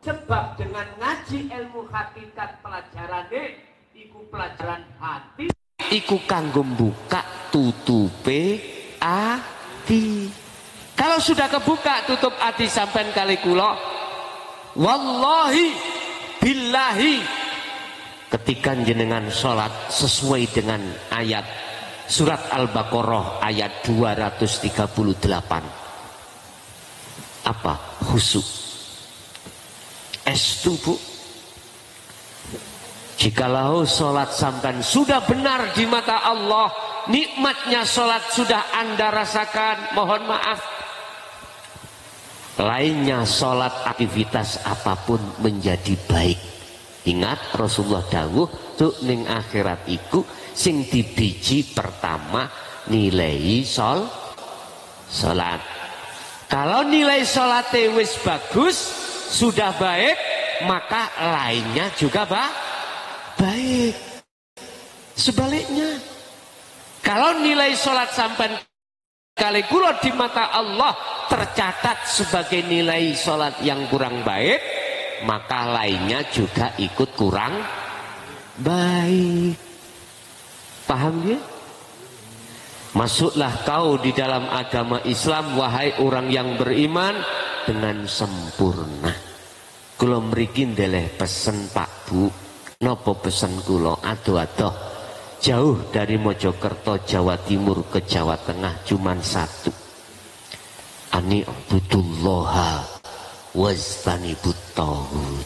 Sebab dengan ngaji ilmu hakikat pelajarane iku pelajaran hati, iku kanggo buka tutupe ati. Kalau sudah kebuka tutup ati sampean kali kula, wallahi billahi, ketika jenengan sholat sesuai dengan ayat surat Al-Baqarah ayat 238, apa? Khusyuk. Estu bu, jikalau sholat sampean sudah benar di mata Allah, nikmatnya sholat sudah Anda rasakan, mohon maaf, lainnya sholat aktivitas apapun menjadi baik. Ingat Rasulullah dawuh tuh ning akhirat iku sing dibiji pertama nilai sholat. Kalau nilai sholatnya wis bagus, sudah baik, maka lainnya juga baik. Sebaliknya, kalau nilai sholat sampai kali kula di mata Allah tercatat sebagai nilai sholat yang kurang baik, maka lainnya juga ikut kurang baik. Paham ya? Masuklah kau di dalam agama Islam, wahai orang yang beriman, dengan sempurna. Kula mriki ndeleh pesen Pak Bu, napa pesen kula? Adoh-adoh jauh dari Mojokerto Jawa Timur ke Jawa Tengah cuman satu. Ani abudullah waztanibut taghut.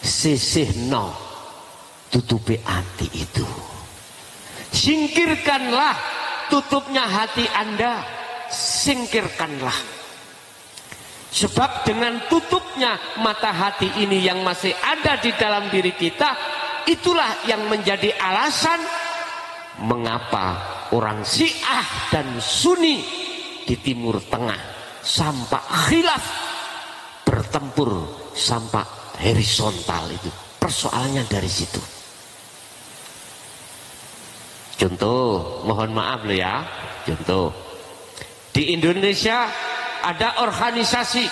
Sisihno tutupi hati itu. Singkirkanlah tutupnya hati Anda, singkirkanlah. Sebab dengan tutupnya mata hati ini yang masih ada di dalam diri kita, itulah yang menjadi alasan mengapa orang Syiah dan Sunni di Timur Tengah sampai khilaf bertempur sampai horizontal. Itu persoalannya dari situ. Contoh, mohon maaf loh ya, contoh di Indonesia ada organisasi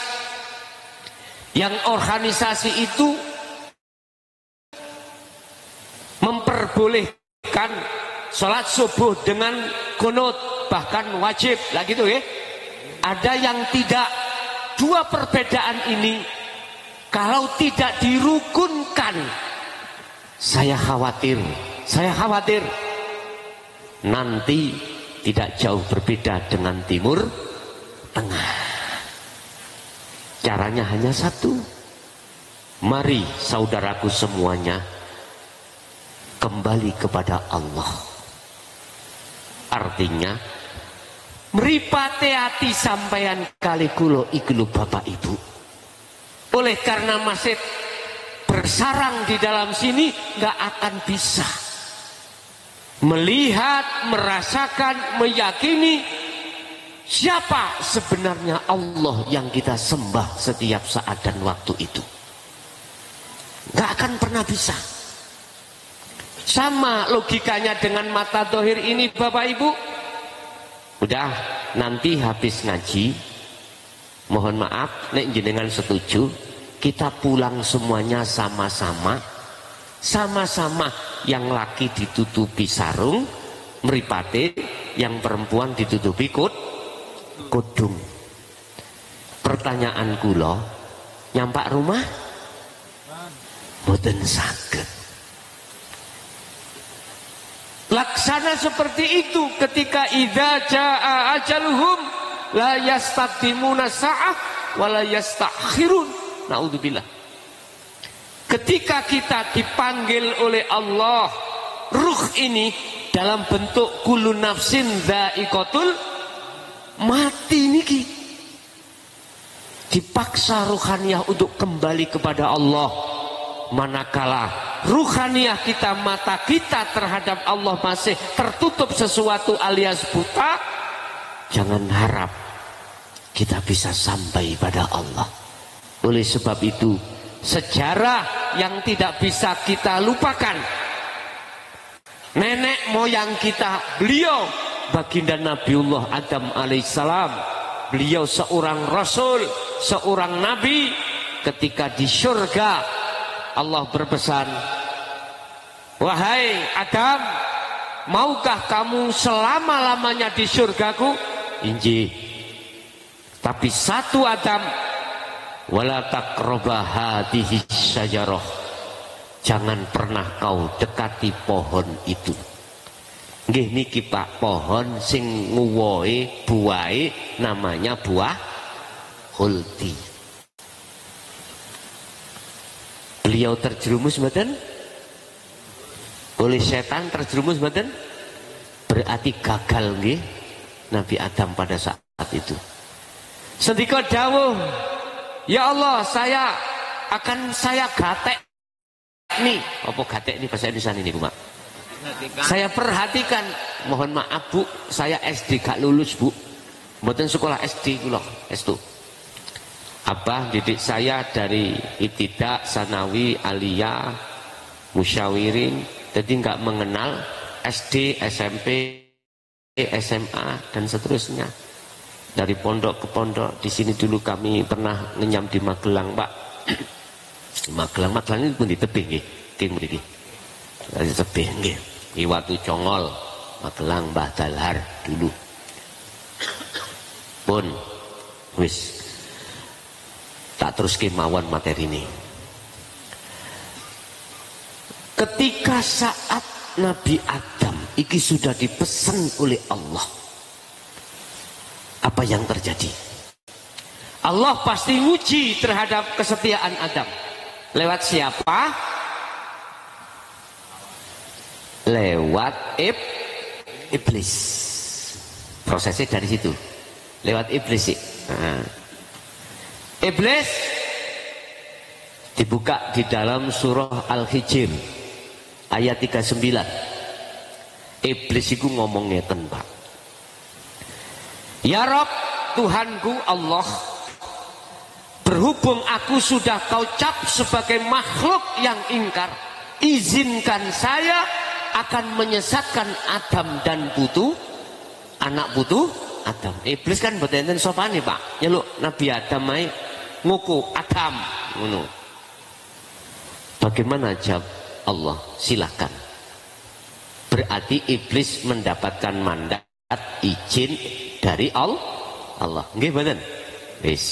yang organisasi itu memperbolehkan sholat subuh dengan kunut, bahkan wajib lah gitu ya. Ada yang tidak. Dua perbedaan ini kalau tidak dirukunkan, saya khawatir nanti tidak jauh berbeda dengan Timur Tengah. Caranya hanya satu. Mari saudaraku semuanya kembali kepada Allah. Artinya mripate ati sampeyan kali kula iku Bapak Ibu. Oleh karena masih bersarang di dalam sini, nggak akan bisa melihat, merasakan, meyakini siapa sebenarnya Allah yang kita sembah setiap saat dan waktu itu. Nggak akan pernah bisa. Sama logikanya dengan mata dohir ini Bapak Ibu. Udah nanti habis ngaji, mohon maaf nek jenengan setuju, kita pulang semuanya sama-sama. Sama-sama, yang laki ditutupi sarung mripate, yang perempuan ditutupi kudung. Pertanyaan kula, nyampak rumah? Mboten saged. Laksana seperti itu ketika idza jaa ajaluhum la yastaqdimuna sa'ah wa la yastakhirun. Naudzubillah. Ketika kita dipanggil oleh Allah, ruh ini dalam bentuk kullu nafsin dha'iqatul mati niki, dipaksa ruhaniyah untuk kembali kepada Allah. Manakala ruhaniyah kita, mata kita terhadap Allah masih tertutup sesuatu alias buta, jangan harap kita bisa sampai pada Allah. Oleh sebab itu, sejarah yang tidak bisa kita lupakan, nenek moyang kita, beliau baginda Nabiullah Adam alaihissalam, beliau seorang rasul, seorang nabi ketika di surga Allah berpesan, wahai Adam, maukah kamu selama-lamanya di surgaku? Inji. Tapi satu Adam, wala taqrabah hadhihi syajarah, jangan pernah kau dekati pohon itu. Nggih niki Pak, pohon sing nguwohe buahe namanya buah khuldi. Beliau terjerumus mboten? Oleh setan terjerumus mboten? Berarti gagal nggih Nabi Adam pada saat itu. Sendika dawuh, ya Allah, saya gatek nih. Apa gatek ini bahasa Indonesia ini, Bu Mak? Saya perhatikan, mohon maaf Bu, saya SD gak lulus Bu. Mboten sekolah SD kula, S2. Abah didik saya dari ibtidak, sanawi, aliyah, musyawirin, jadi nggak mengenal SD, SMP, SMA dan seterusnya. Dari pondok ke pondok, di sini dulu kami pernah ngenyam di Magelang Pak. Magelang ini pun di tebing nggih, mriki. Di tebing nggih. Iwatu Congol, Magelang Mbah Dalhar dulu. Pun wis tak terus kemauan materi ini. Ketika saat Nabi Adam iki sudah dipesan oleh Allah, apa yang terjadi? Allah pasti nguji terhadap kesetiaan Adam. Lewat siapa? Lewat iblis. Prosesnya dari situ. Lewat iblis sih. Nah. Iblis dibuka di dalam surah Al-Hijr ayat 39. Iblis itu ngomong ngeten Pak. Ya Rob, Tuhanku Allah, berhubung aku sudah kau cap sebagai makhluk yang ingkar, izinkan saya akan menyesatkan Adam dan anak putu Adam. Iblis kan mboten enten sopane Pak. Nyeluk Nabi Adam ae nguku Adam ngono. Bagaimana jawab Allah? Silakan. Berarti iblis mendapatkan mandat izin dari Allah. Nggih mboten? Wis.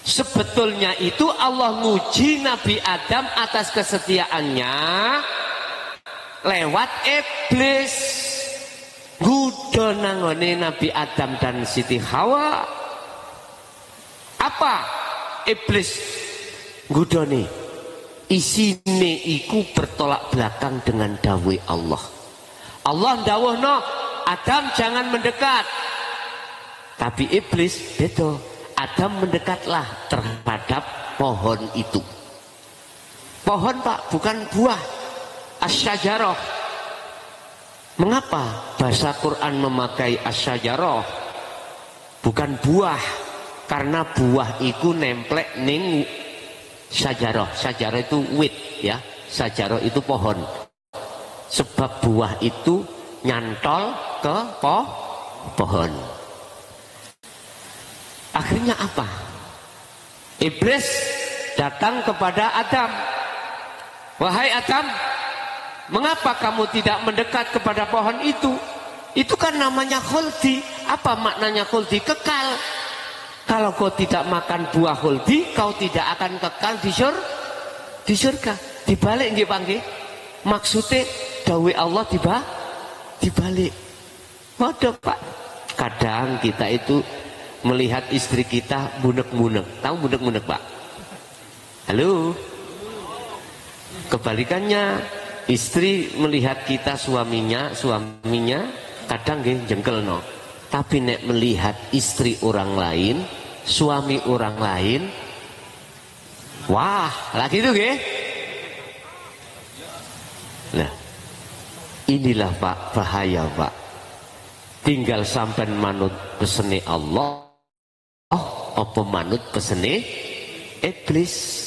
Sebetulnya itu Allah nguji Nabi Adam atas kesetiaannya lewat iblis. Gudo nangone Nabi Adam dan Siti Hawa. Apa iblis gudone? Isine iku bertolak belakang dengan dawuh Allah. Allah dawuhno, Adam jangan mendekat. Tapi iblis beda. Adam mendekatlah terhadap pohon itu. Pohon Pak, bukan buah. Asyajarah. Mengapa bahasa Quran memakai asyajarah? Bukan buah. Karena buah itu nemplek ning syajarah. Syajarah itu wit ya. Syajarah itu pohon. Sebab buah itu nyantol ke pohon. Akhirnya apa? Iblis datang kepada Adam. Wahai Adam, mengapa kamu tidak mendekat kepada pohon itu? Itu kan namanya khuldi. Apa maknanya khuldi? Kekal. Kalau kau tidak makan buah khuldi, kau tidak akan kekal di surga. Dibalik nggih Pak nggih. Maksudnya dawuh Allah dibalik. Waduh Pak. Kadang kita itu melihat istri kita bunek-bunek. Tahu bunek-bunek Pak? Halo. Kebalikannya, istri melihat kita suaminya kadang nggih jengkelno. Tapi nek melihat istri orang lain, suami orang lain, wah, lagi itu nggih. Nah, inilah Pak bahaya Pak. Tinggal sampai manut pesene Allah, apa manut pesene iblis.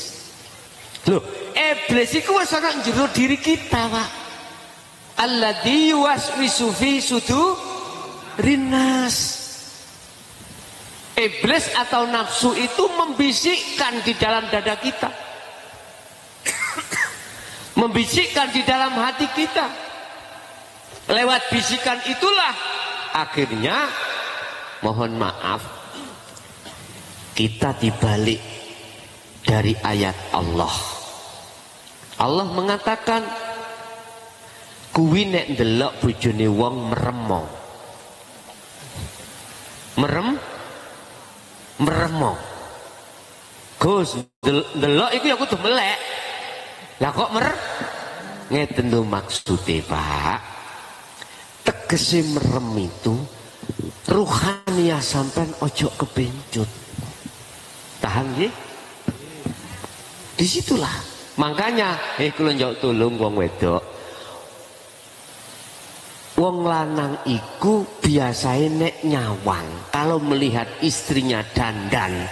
Loh, iblis itu wis ana njero diri kita, Pak. Alladzi yuwaswisu fi sudurinas. Iblis atau nafsu itu membisikkan di dalam dada kita, membisikkan di dalam hati kita. Lewat bisikan itulah akhirnya, mohon maaf, kita dibalik dari ayat Allah. Allah mengatakan, kuwi nek ndelok bojone wong meremong. Meremong. Gus, ndelok iku ya kudu melek. Lah kok ngeten lho maksude, Pak. Tegese merem itu ruhaniah sampean ojo kebencut. Tahan nggih? Disitulah. Makanya, kula njok tulung wong wedok. Wong lanang iku biasanya nek nyawang kalau melihat istrinya dandan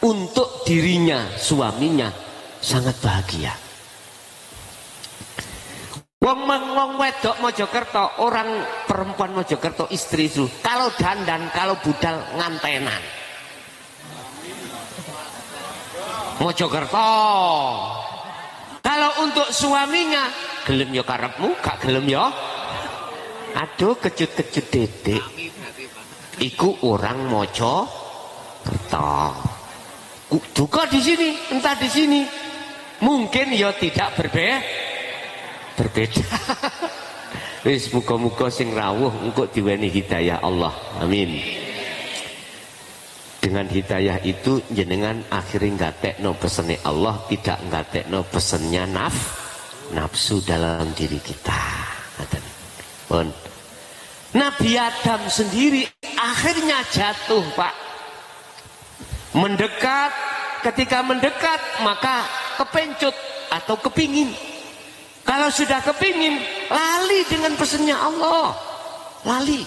untuk dirinya, suaminya sangat bahagia. Wong wedok Mojokerto, orang perempuan Mojokerto istri itu kalau dandan, kalau budal ngantenan. Mojokerto. Kalau untuk suaminya, gelem yo karepmu, gak gelem yo. Aduh, kecut-kecut dedek. Iku orang Mojokerto. Duka di sini, entah di sini. Mungkin ya tidak berbeda. Wis muga-muga sing rawuh engko diweni hidayah Allah. Amin. Dengan hidayah itu jenengan akhirnya nggatekno pesene Allah, tidak nggatekno pesennya nafsu dalam diri kita. Pun Nabi Adam sendiri akhirnya jatuh, Pak. Mendekat, ketika mendekat maka kepencut atau kepingin. Kalau sudah kepingin, lali dengan pesennya Allah. Lalai.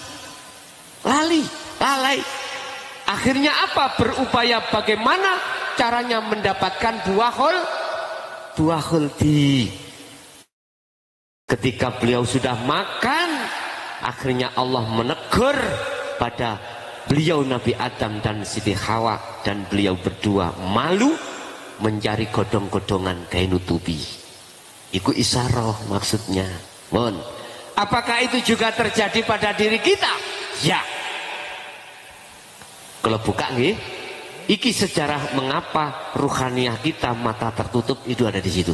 Akhirnya apa? Berupaya bagaimana caranya mendapatkan buah khuldi. Ketika beliau sudah makan, akhirnya Allah menegur pada beliau Nabi Adam dan Siti Hawa, dan beliau berdua malu mencari godong-godongan kain nutupi. Iku isaroh maksudnya. Mohon. Apakah itu juga terjadi pada diri kita? Ya. Kalau buka nih, iki sejarah mengapa ruhaniah kita mata tertutup itu ada di situ.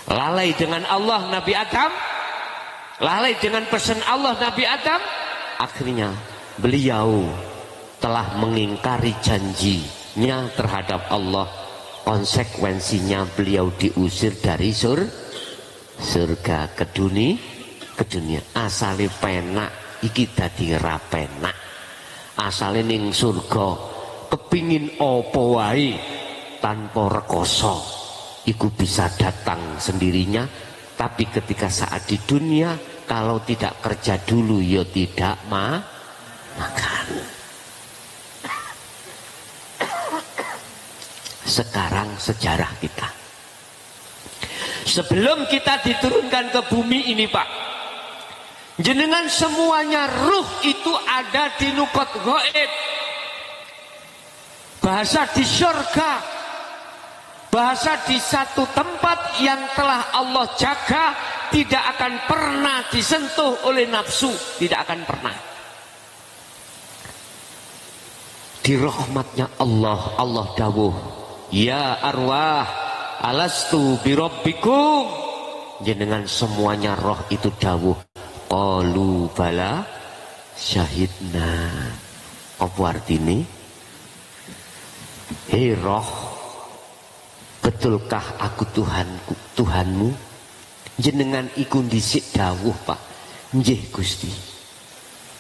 Lalai dengan Allah Nabi Adam, lalai dengan pesan Allah Nabi Adam, akhirnya beliau telah mengingkari janjinya terhadap Allah. Konsekuensinya beliau diusir dari surga ke dunia. Asale penak iki dadi ra penak. Asale ning surga kepingin apa wae tanpa rekoso iku bisa datang sendirinya, tapi ketika saat di dunia kalau tidak kerja dulu ya tidak makan. Sekarang sejarah kita, sebelum kita diturunkan ke bumi ini, Pak, jenengan semuanya ruh itu ada di nukot gaib. Bahasa di syurga, bahasa di satu tempat yang telah Allah jaga, tidak akan pernah disentuh oleh nafsu, tidak akan pernah. Di rahmatnya Allah, Allah dawuh, ya arwah, alastu birabbikum. Jenengan semuanya roh itu dawuh, qalu bala syahidna. Apa artinya? Hei roh, betulkah aku Tuhanmu? Jenengan iku ndhisik dawuh, Pak. Nggih Gusti.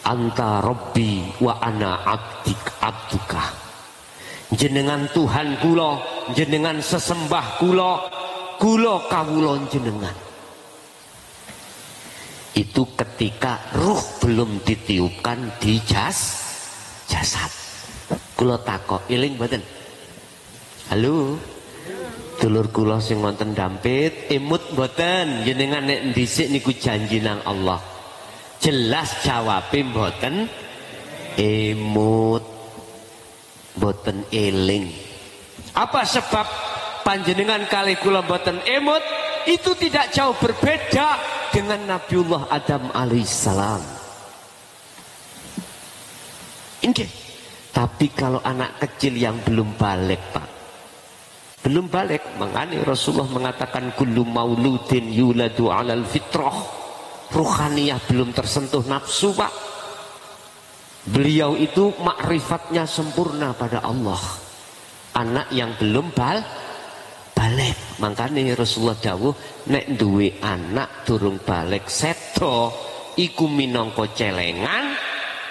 Anta Rabbi wa ana abduka. Jenengan Tuhan kula, jenengan sesembah kula kawula jenengan. Itu ketika ruh belum ditiupkan di jasad. Kula takok, eling mboten? Halo. Dulur kula sing wonten Dampit, emut mboten? Jenengan nek ndhisik niku janji nang Allah. Jelas jawabe mboten emut. boten eling. Apa sebab panjenengan kali kula boten emut? Itu tidak jauh berbeda dengan Nabiullah Adam alaihissalam. Inggih. Tapi kalau anak kecil yang belum balik, Pak, belum balik, makanya Rasulullah mengatakan kullu mauludin yuladu alal fitrah. Ruhaniyah belum tersentuh nafsu, Pak. Beliau itu makrifatnya sempurna pada Allah. Anak yang belum balik. Makanya Rasulullah dawuh nek duwe anak durung balik sedo iku minangka celengan,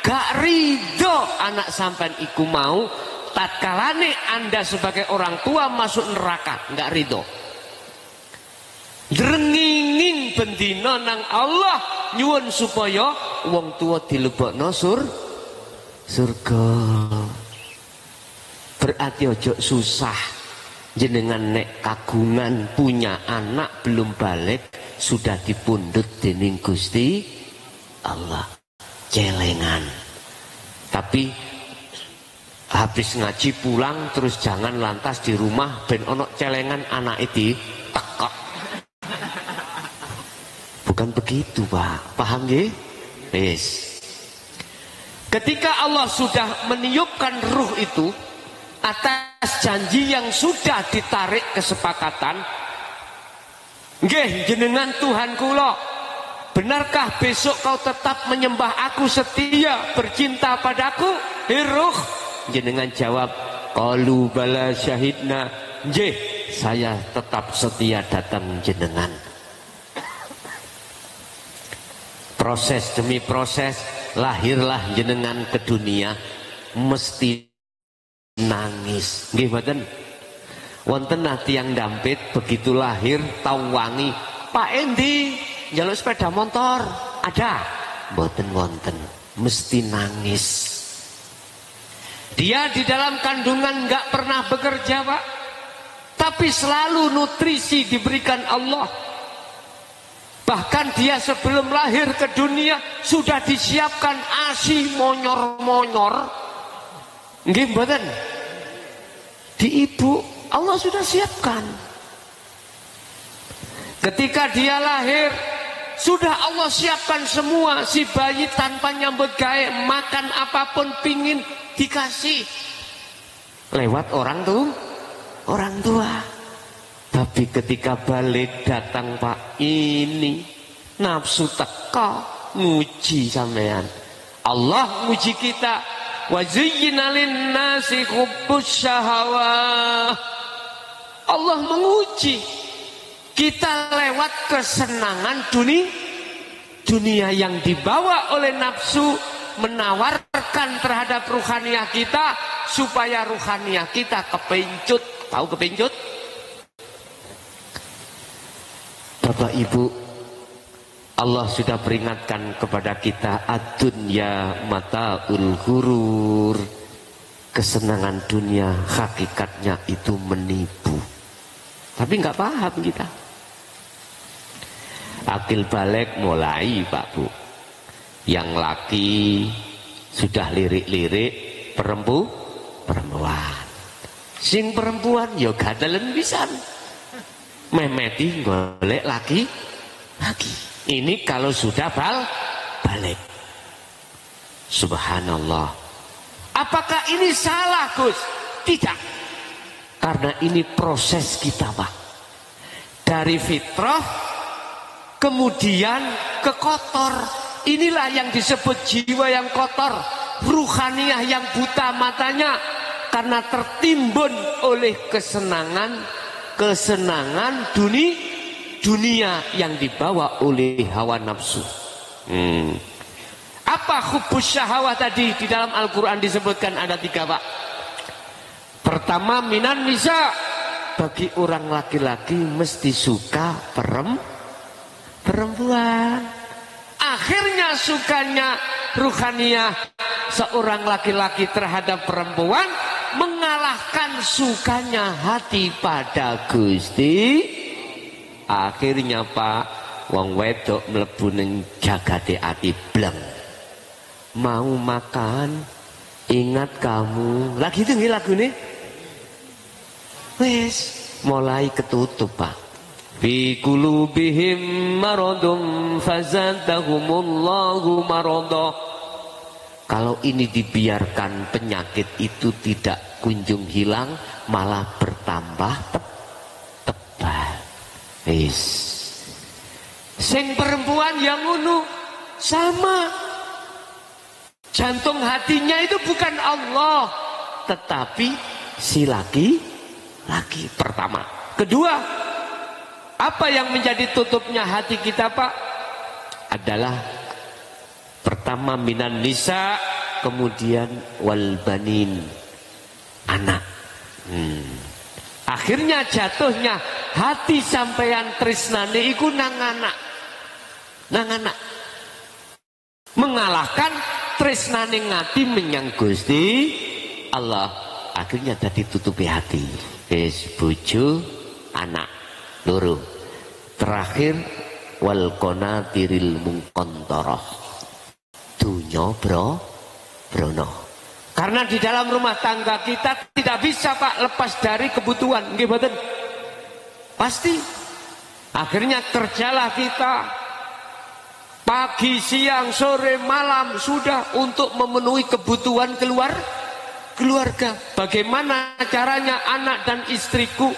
gak ridho anak sampean iku mau tatkalane Anda sebagai orang tua masuk neraka, gak ridho. Drengingin bendina nang Allah nyuwun supaya wong tua dilebokno surga. Berarti ojo susah jenengan nek kagungan punya anak belum balik sudah dipundhut dening Gusti Allah. Celengan. Tapi habis ngaji pulang terus jangan lantas di rumah ben ono celengan anak itu tekok. Bukan begitu, Pak. Paham nggih? Wis. Ketika Allah sudah meniupkan ruh itu atas janji yang sudah ditarik kesepakatan, nggih jenengan Tuhan kula, benarkah besok kau tetap menyembah aku, setia bercinta padaku? Ruh jenengan jawab, qalu bala syahidna, nggih saya tetap setia datang jenengan. Proses demi proses lahirlah jenengan ke dunia, mesti nangis. Nggih mboten? Wonten tiyang dampit begitu lahir tau wangi, Pak endi njaluk sepeda motor? Ada? Mboten wonten, mesti nangis. Dia di dalam kandungan nggak pernah bekerja, Pak, tapi selalu nutrisi diberikan Allah. Bahkan dia sebelum lahir ke dunia sudah disiapkan ASI monyor-monyor. Nggih mboten? Di ibu Allah sudah siapkan. Ketika dia lahir sudah Allah siapkan semua. Si bayi tanpa nyambut gawe, makan apapun pingin dikasih lewat orang tua. Tapi ketika balik datang, Pak, ini nafsu teka nguji sampean. Allah nguji kita. Wa zayyana lin-nasi hubbus syahawah. Allah menguji kita lewat kesenangan dunia yang dibawa oleh nafsu, menawarkan terhadap ruhaniyah kita supaya ruhaniyah kita kepencut. Tahu kepencut? Bapak Ibu, Allah sudah peringatkan kepada kita, ad-dunya mata'ul ghurur. Kesenangan dunia hakikatnya itu menipu. Tapi nggak paham kita. Akil balik mulai, Pak Bu. Yang laki sudah lirik-lirik perempuan. Sing perempuan ya gadelen pisan. Memeti golek laki. Ini kalau sudah balik. Subhanallah. Apakah ini salah, Gus? Tidak. Karena ini proses kita, Pak. Dari fitrah kemudian ke kotor. Inilah yang disebut jiwa yang kotor, ruhaniyah yang buta matanya karena tertimbun oleh kesenangan dunia yang dibawa oleh hawa nafsu. Apa hubbus syahwat tadi di dalam Al-Quran disebutkan ada 3, Pak. Pertama, minan nisa, bagi orang laki-laki mesti suka perempuan. Akhirnya sukanya ruhaniyah seorang laki-laki terhadap perempuan mengalahkan sukanya hati pada Gusti. Akhirnya, Pak, wong wedok mlebu ning jagate ati bleng. Mau makan ingat kamu. Lagi itu nggih lagune. Wis mulai ketutup, Pak. Fi qulubihim maradun fazadahumullahu marada. Kalau ini dibiarkan, penyakit itu tidak kunjung hilang, malah bertambah tebal. Wis. Sing perempuan yang ngono sama. Jantung hatinya itu bukan Allah, tetapi si laki pertama. Kedua, apa yang menjadi tutupnya hati kita, Pak? Adalah pertama minan nisa, kemudian wal banin, anak. Akhirnya jatuhnya hati sampeyan tresnane iku nang anak. Mengalahkan tresnane ngati menyang Gusti Allah. Akhirnya dadi tutupi hati. Wis bojo, anak, loro. Terakhir wal qanatiril muqantarah. Dunya brono. Karena di dalam rumah tangga kita tidak bisa, Pak, lepas dari kebutuhan. Nggih mboten? Pasti. Akhirnya kerjalah kita pagi, siang, sore, malam sudah untuk memenuhi kebutuhan keluarga. Bagaimana caranya anak dan istriku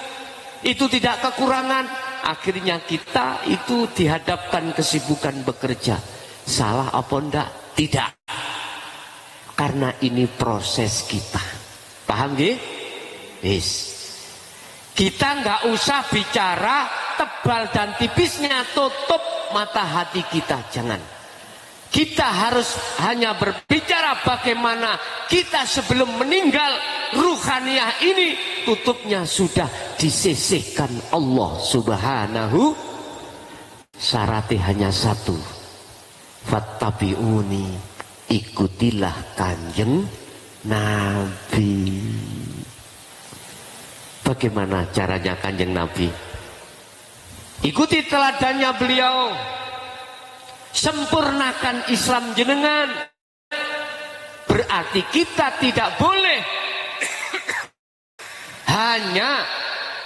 itu tidak kekurangan? Akhirnya kita itu dihadapkan kesibukan bekerja. Salah apa enggak? Tidak. Karena ini proses kita. Paham nggih? Yes. Kita nggak usah bicara tebal dan tipisnya, tutup mata hati kita, jangan. Kita harus hanya berbicara bagaimana kita sebelum meninggal, ruhaniyah ini tutupnya sudah disisihkan Allah Subhanahu. Syaratnya hanya satu, fattabi'uni, ikutilah kanjeng Nabi. Bagaimana caranya kanjeng Nabi? Ikuti teladannya beliau. Sempurnakan Islam jenengan. Berarti kita tidak boleh hanya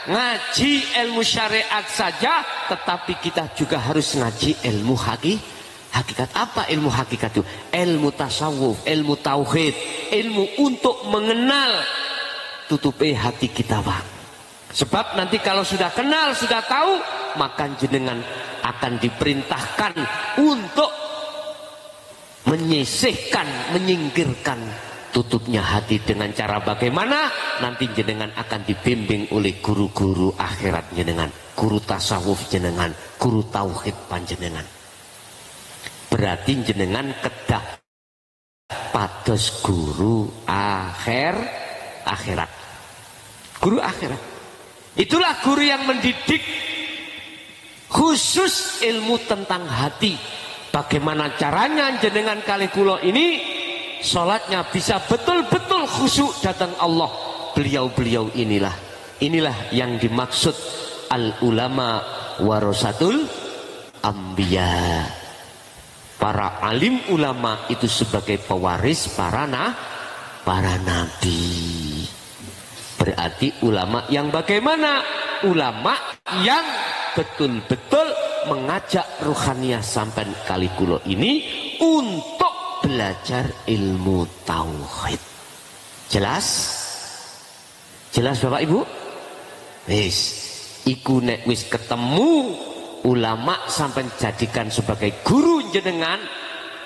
ngaji ilmu syariat saja, tetapi kita juga harus ngaji ilmu hakikat. Apa ilmu hakikat itu? Ilmu tasawuf, ilmu tauhid, ilmu untuk mengenal tutupi hati kita, Pak. Sebab nanti kalau sudah kenal, sudah tahu, maka jenengan akan diperintahkan untuk menyisihkan, menyingkirkan tutupnya hati dengan cara bagaimana? Nanti jenengan akan dibimbing oleh guru-guru akhirat jenengan, guru tasawuf jenengan, guru tauhid panjenengan. Berarti jenengan kedah pados guru akhirat. Guru akhirat. Itulah guru yang mendidik khusus ilmu tentang hati. Bagaimana caranya jenengan kali kula ini sholatnya bisa betul-betul khusyuk datang Allah. Beliau-beliau inilah yang dimaksud al ulama warasatul anbiya. Para alim ulama itu sebagai pewaris para nabi. Berarti ulama yang bagaimana? Ulama yang betul-betul mengajak ruhaniyah sampai kali kulo ini untuk belajar ilmu tauhid. Jelas? Jelas Bapak Ibu? Wis, iku nek wis ketemu ulama sampai jadikan sebagai guru jenengan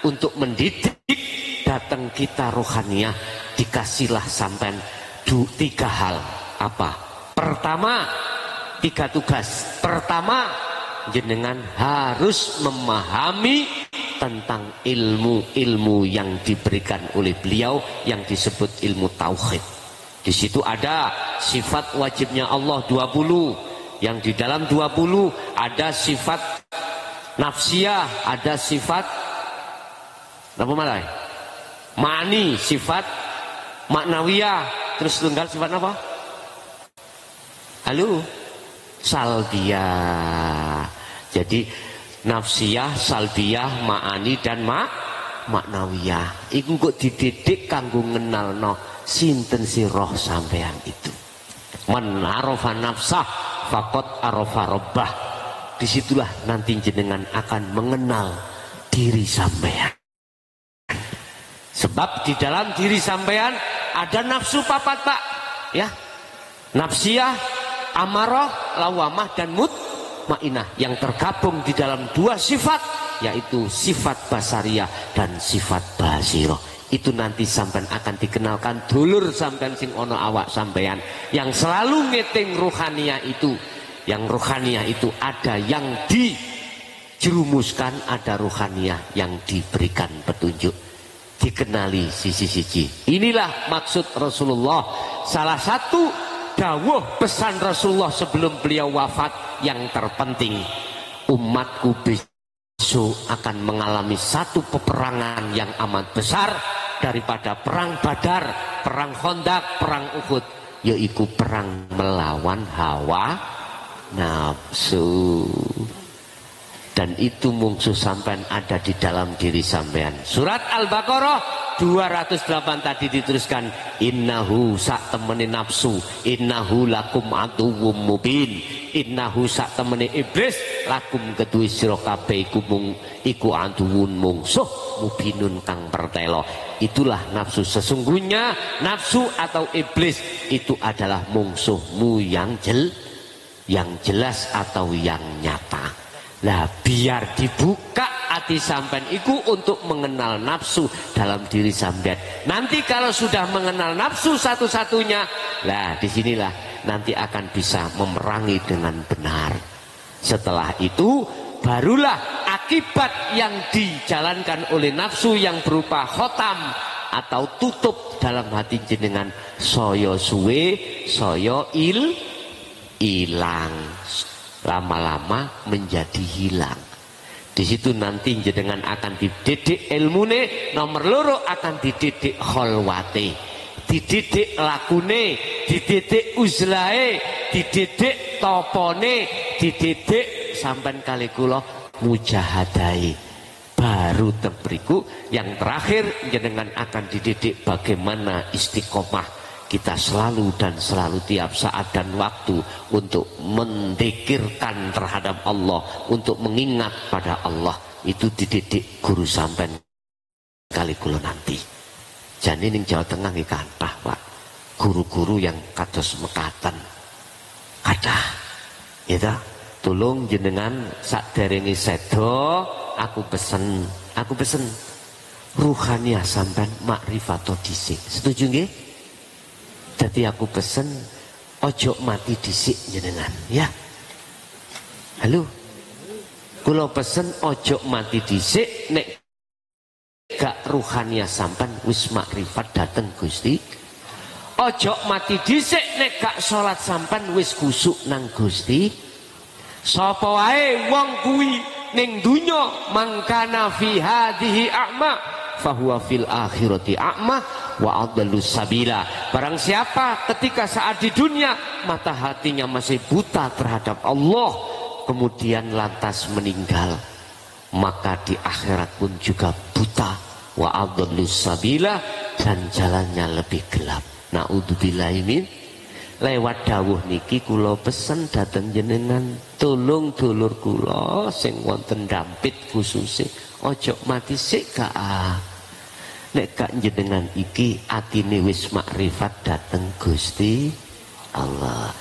untuk mendidik datang kita ruhaniyah, dikasihlah sampai 3 hal. Apa? Pertama, 3 tugas. Pertama, jenengan harus memahami tentang ilmu-ilmu yang diberikan oleh beliau yang disebut ilmu tauhid. Di situ ada sifat wajibnya Allah 20. Yang di dalam 20 ada sifat nafsiyah, ada sifat apa malah? Ma'ani, sifat maknawiyah. Terus tunggal sifat apa? Halo? Salbiyah. Jadi nafsiyah, salbiyah, ma'ani dan maknawiyah. Iku kok dididik kanggo ngenalno sinten si roh sampean itu. Man arafa nafsah faqad arafa rabbah. Disitulah nanti jenengan akan mengenal diri sampean. Sebab di dalam diri sampean ada nafsu papat pak, ya, nafsiyah, amarah, lawamah dan mutmainah yang tergabung di dalam dua sifat, yaitu sifat basariyah dan sifat basirah. Itu nanti sampean akan dikenalkan dulur sampean sing ono awak sampean yang selalu ngeting rohaniah itu. Yang rohaniah itu ada yang dijerumuskan, ada rohaniah yang diberikan petunjuk, dikenali sisi-sisi. Inilah maksud Rasulullah. Salah satu dawuh pesan Rasulullah sebelum beliau wafat yang terpenting, umatku besok akan mengalami satu peperangan yang amat besar daripada perang Badar, perang Khandaq, perang Uhud, yaitu perang melawan hawa nafsu. Dan itu mungsuh sampean ada di dalam diri sampean. Surat Al-Baqarah 208 tadi diteruskan, innahu sak temene nafsu, innahu lakum aduwwum mubin, innahu sak temene iblis lakum kedue sira kabeh iku aduwun mungsuh mubinun kang pertelo. Itulah nafsu. Sesungguhnya nafsu atau iblis itu adalah mungsuhmu yang jelas atau yang nyata. Nah, biar dibuka hati sampean iku untuk mengenal nafsu dalam diri sampean. Nanti kalau sudah mengenal nafsu satu-satunya, lah disinilah nanti akan bisa memerangi dengan benar. Setelah itu barulah akibat yang dijalankan oleh nafsu yang berupa khotam atau tutup dalam hati jenengan soyo suwe, soyo ilang. Lama-lama menjadi hilang. Di situ nanti jenengan akan dididik ilmune, nomor loro akan dididik kholwate, dididik lakune, dididik uzlae, dididik topone, dididik sampean kali kula mujahadai. Baru terberiku yang terakhir jenengan akan dididik bagaimana istiqomah kita selalu dan selalu tiap saat dan waktu untuk mendikirkan terhadap Allah, untuk mengingat pada Allah. Itu dididik guru sampean kali kula nanti. Jane ning Jawa Tengah nggih kathah, Pak. Guru-guru yang kados mekaten. Kathah. Ya, tolong jenengan saderenge sedo, aku pesen ruhaniah sampean makrifat dhisik. Setuju nggih? Jadi aku pesen ojo mati dhisik jenengan, ya. Halo. Kula pesen ojo mati dhisik nek gak ruhaniah sampean wis makrifat dateng Gusti. Ojo mati dhisik nek gak salat sampean wis kusuk nang Gusti. Sapa wae wong kuwi ning donya mangkana fi hadhihi a'ma fahuwa fil akhirati a'ma wa adallus sabila. Barang siapa ketika saat di dunia mata hatinya masih buta terhadap Allah, kemudian lantas meninggal, maka di akhirat pun juga buta, wa adallus sabila, dan jalannya lebih gelap. Naudzubillahi min. Lewat dawuh niki kula pesen dateng jenengan, tolong dulur kula sing wonten Dampit khususe ojo mati sik gak. Nek gak jenengan iki atine wis makrifat dateng Gusti Allah.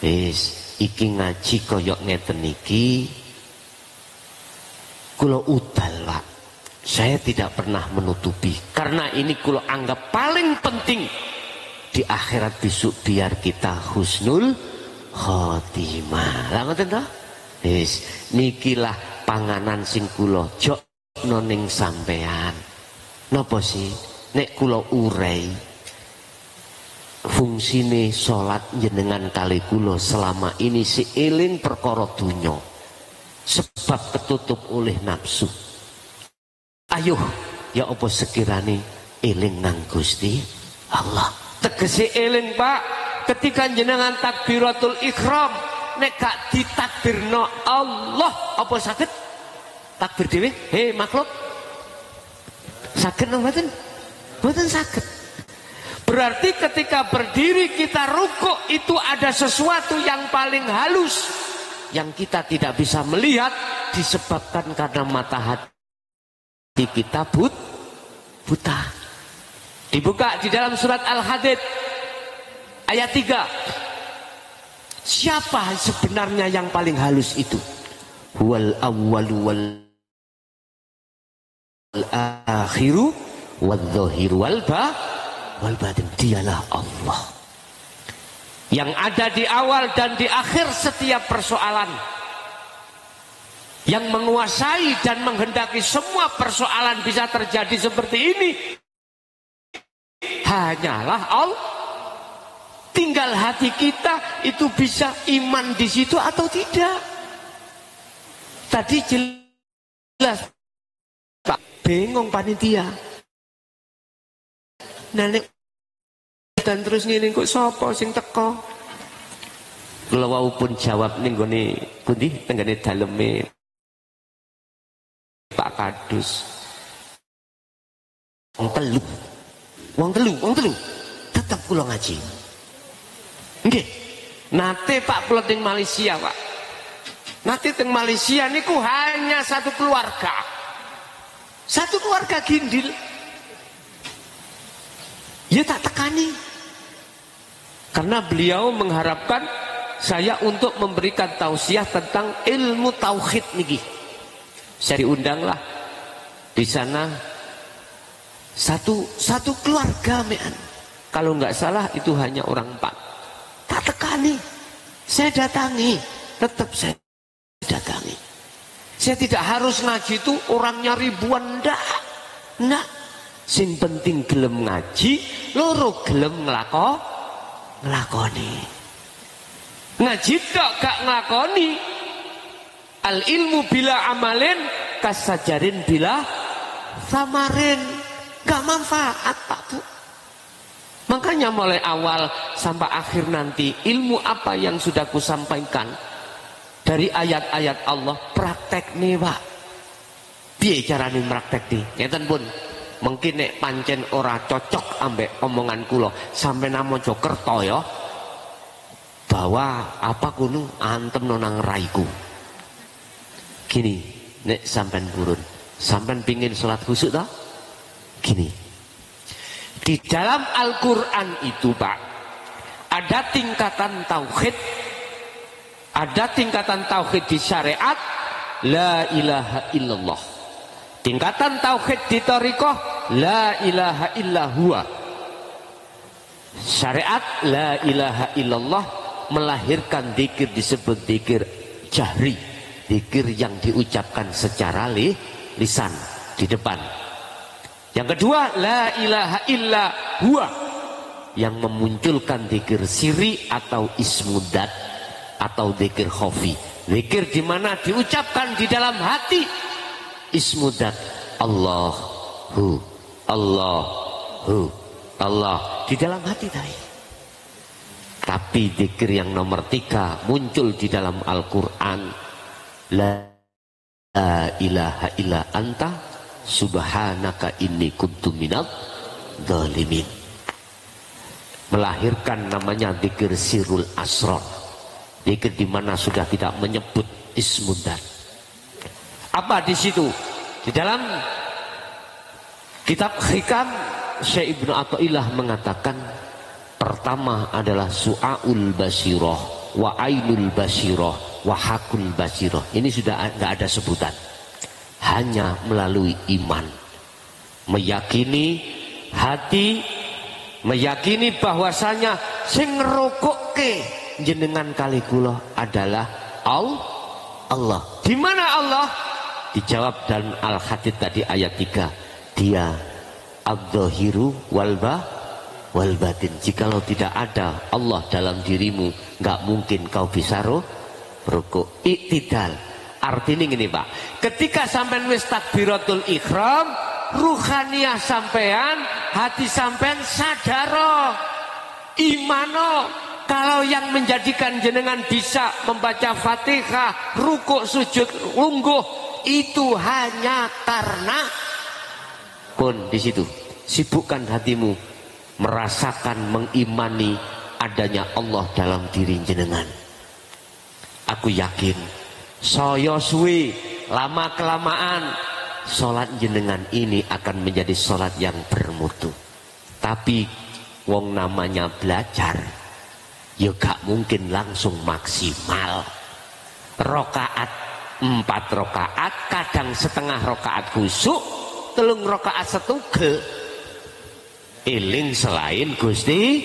Wis iki ngaji koyok ngeten iki kula udal, Pak. Saya tidak pernah menutupi karena ini kula anggap paling penting di akhirat besok biar kita husnul khotimah. Lah ngoten to? Wis nikilah panganan sing kula jokno ning sampean. Napa sih nek kula urei fungsine salat jenengan kali kula selama ini si eling perkara dunya sebab ketutup oleh nafsu. Ayo ya apa sekirane eling nang Gusti Allah. Tegese eling, Pak, ketika jenengan takbiratul ihram nek gak ditakbirno Allah apa saged takbir dhewe? Hei makhluk, Saged napa mboten? Mboten saged. Berarti ketika berdiri kita rukuk itu ada sesuatu yang paling halus yang kita tidak bisa melihat disebabkan karena mata hati kita buta. Dibuka di dalam surat Al-Hadid ayat 3. Siapa sebenarnya yang paling halus itu? Huwal awwalu wal akhiru wal dhahiru wal batin. Dialah Allah yang ada di awal dan di akhir setiap persoalan, yang menguasai dan menghendaki semua persoalan bisa terjadi seperti ini hanyalah Allah. Tinggal hati kita itu bisa iman di situ atau tidak. Tadi jelas Pak, bingung panitia. Nenek dan terus ngene kok sapa sing teko? Kula wau pun jawab ning gone pundi tenggene daleme Pak Kadus. Wong telu. Tetep kula ngaji. Nggih. Nate Pak kula teng Malaysia, Pak. Nate teng Malaysia niku hanya satu keluarga. Satu keluarga gindil. Ya tak tekani. Karena beliau mengharapkan saya untuk memberikan tausiah tentang ilmu tauhid niki. Saya diundanglah di sana satu keluarga mean. Kalau nggak salah itu hanya orang 4. Tak tekani. Saya datangi, tetap saya datangi. Saya tidak harus ngaji itu orangnya ribuan, ndak. Sing penting gelem ngaji, loro gelem nglakoni. Ngaji tok gak nglakoni. Al ilmu bila amalin kasajarin bila samarin. Gak manfaat Pak Bu. Makanya mulai awal sampai akhir nanti ilmu apa yang sudah kusampaikan dari ayat-ayat Allah praktek nih Pak. Piye carane praktek nih? Ngeten pun. Mungkin nek pancen ora cocok ambek omongan kula sampai namo Jokerto ya. Bahwa apa kuno antem nonang raiku. Gini, nek sampean purun, sampean pingin salat khusyuk toh? Gini. Di dalam Al-Qur'an itu, Pak, ada tingkatan tauhid. Ada tingkatan tauhid di syariat la ilaha illallah. Tingkatan tauhid di thariqah la ilaha illa huwa. Syariat la ilaha illallah melahirkan dzikir disebut dzikir jahri, dzikir yang diucapkan secara lisan di depan. Yang kedua la ilaha illa huwa yang memunculkan dzikir siri atau ismudat atau dzikir khafi. Dzikir di mana diucapkan di dalam hati. Ismudat Allahu Allah di dalam hati tadi. Tapi dzikir yang nomor 3 muncul di dalam Al-Quran. La ilaha illa anta subhanaka inni kuntu minadz dzalimin. Melahirkan namanya dzikir sirul asrar. Dzikir di mana sudah tidak menyebut ismudat. Apa di situ? Di dalam kitab Hikam Syekh Ibnu Athaillah mengatakan pertama adalah su'aul basirah wa ainul basirah wa hakul basirah. Ini sudah enggak ada sebutan. Hanya melalui iman. Meyakini hati, meyakini bahwasanya sing ngerokokke jenengan kali kula adalah Allah. Di mana Allah? Dijawab dalam Al-Hadid tadi ayat 3. Dia adz-dzahiru wal batin. Jikalau tidak ada Allah dalam dirimu, nggak mungkin kau bisa rukuk. Iktidal. Artinya gini Pak, ketika sampean wis takbiratul ihram, ruhaniyah sampean, hati sampean sadaro, imano. Kalau yang menjadikan jenengan bisa membaca Fatihah, rukuk, sujud, lungguh, itu hanya karena pun di situ sibukkan hatimu merasakan mengimani adanya Allah dalam diri jenengan. Aku yakin saya suwi lama kelamaan salat jenengan ini akan menjadi salat yang bermutu. Tapi wong namanya belajar ya gak mungkin langsung maksimal. Rokaat 4 rokaat, kadang setengah rokaat khusyuk, 3 rokaat setugel. Eling selain Gusti,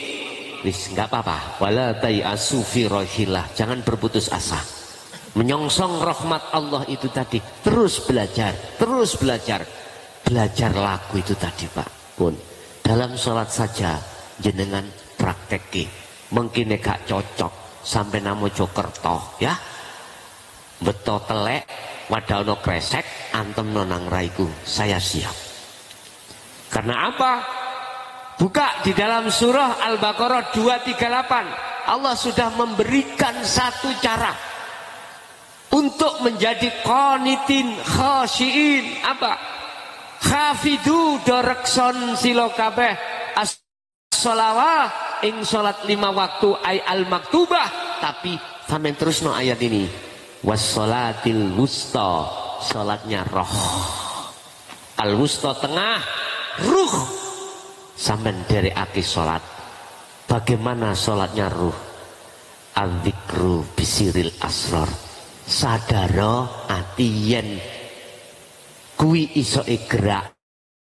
wis enggak apa-apa. Wala tayasu fi rohillah, jangan berputus asa. Menyongsong rahmat Allah itu tadi, terus belajar, terus belajar. Belajar lagu itu tadi Pak pun. Dalam sholat saja jenengan prakteki. Mungkin gak cocok sampai namo Jokerto ya. Beto telek wadano kresek antem nonang raiku, saya siap. Karena apa? Buka di dalam surah Al-Baqarah 238. Allah sudah memberikan satu cara untuk menjadi qanitin khasyiin. Apa? Khafidu dorekson silokabeh as-sholawah ing sholat 5 waktu ay al-maktubah. Tapi sampai terus no ayat ini, wassolatil wusta, sholatnya roh, al-wusta tengah, ruh. Sampai dari aki sholat. Bagaimana sholatnya ruh? Al-zikru bisiril asror, sadaro atiyen kui iso gerak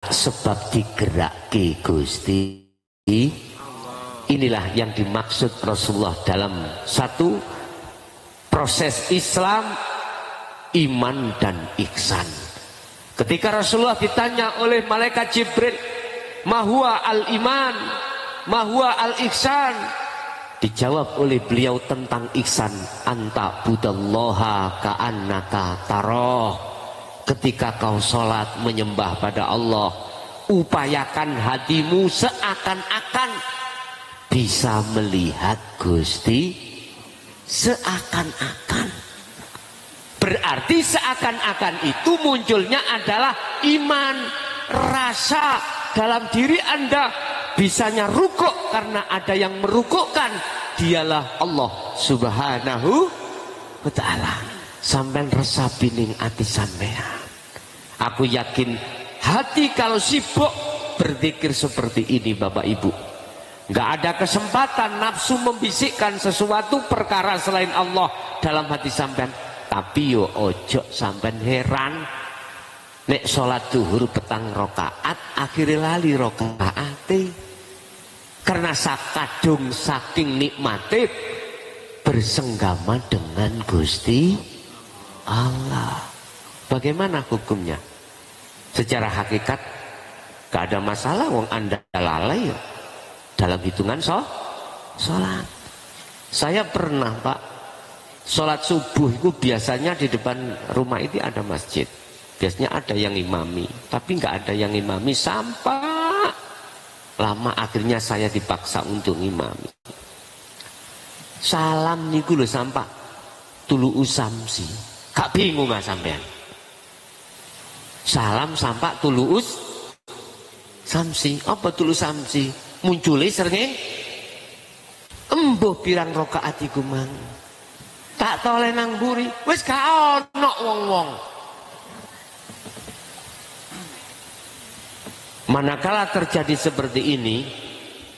sebab digerak Gusti. Inilah yang dimaksud Rasulullah dalam satu proses Islam, iman dan ihsan. Ketika Rasulullah ditanya oleh malaikat Jibril, mahwa al-iman, mahwa al-ihsan, dijawab oleh beliau tentang ihsan, anta budallaha ka'annaka taroh. Ketika kau sholat menyembah pada Allah, upayakan hatimu seakan-akan bisa melihat Gusti, seakan-akan. Berarti seakan-akan itu munculnya adalah iman, rasa dalam diri Anda. Bisanya rukuk karena ada yang merukukkan, dialah Allah subhanahu wa ta'ala. Sampai resapi ning ati sampean. Aku yakin hati kalau sibuk berzikir seperti ini Bapak Ibu, nggak ada kesempatan nafsu membisikkan sesuatu perkara selain Allah dalam hati sampean. Tapi yo ojo sampean heran nek sholat zuhur petang rokaat akhirnya lali rokaate, karena sakadung saking nikmate bersenggama dengan Gusti Allah. Bagaimana hukumnya? Secara hakikat gak ada masalah, wong Anda lalai ya dalam hitungan sholat. Saya pernah Pak, sholat subuh itu biasanya di depan rumah itu ada masjid, biasanya ada yang imami, tapi nggak ada yang imami sampai lama, akhirnya saya dipaksa untuk imami. Salam niku lho sampai tulu usamsi, gak bingung Mas sampean. Salam sampai tulu samsi, apa tulu samsi? Munculi sering embuh pirang rokaat iku mang. Tak tole nang buri, wis gak ono wong-wong. Manakala terjadi seperti ini,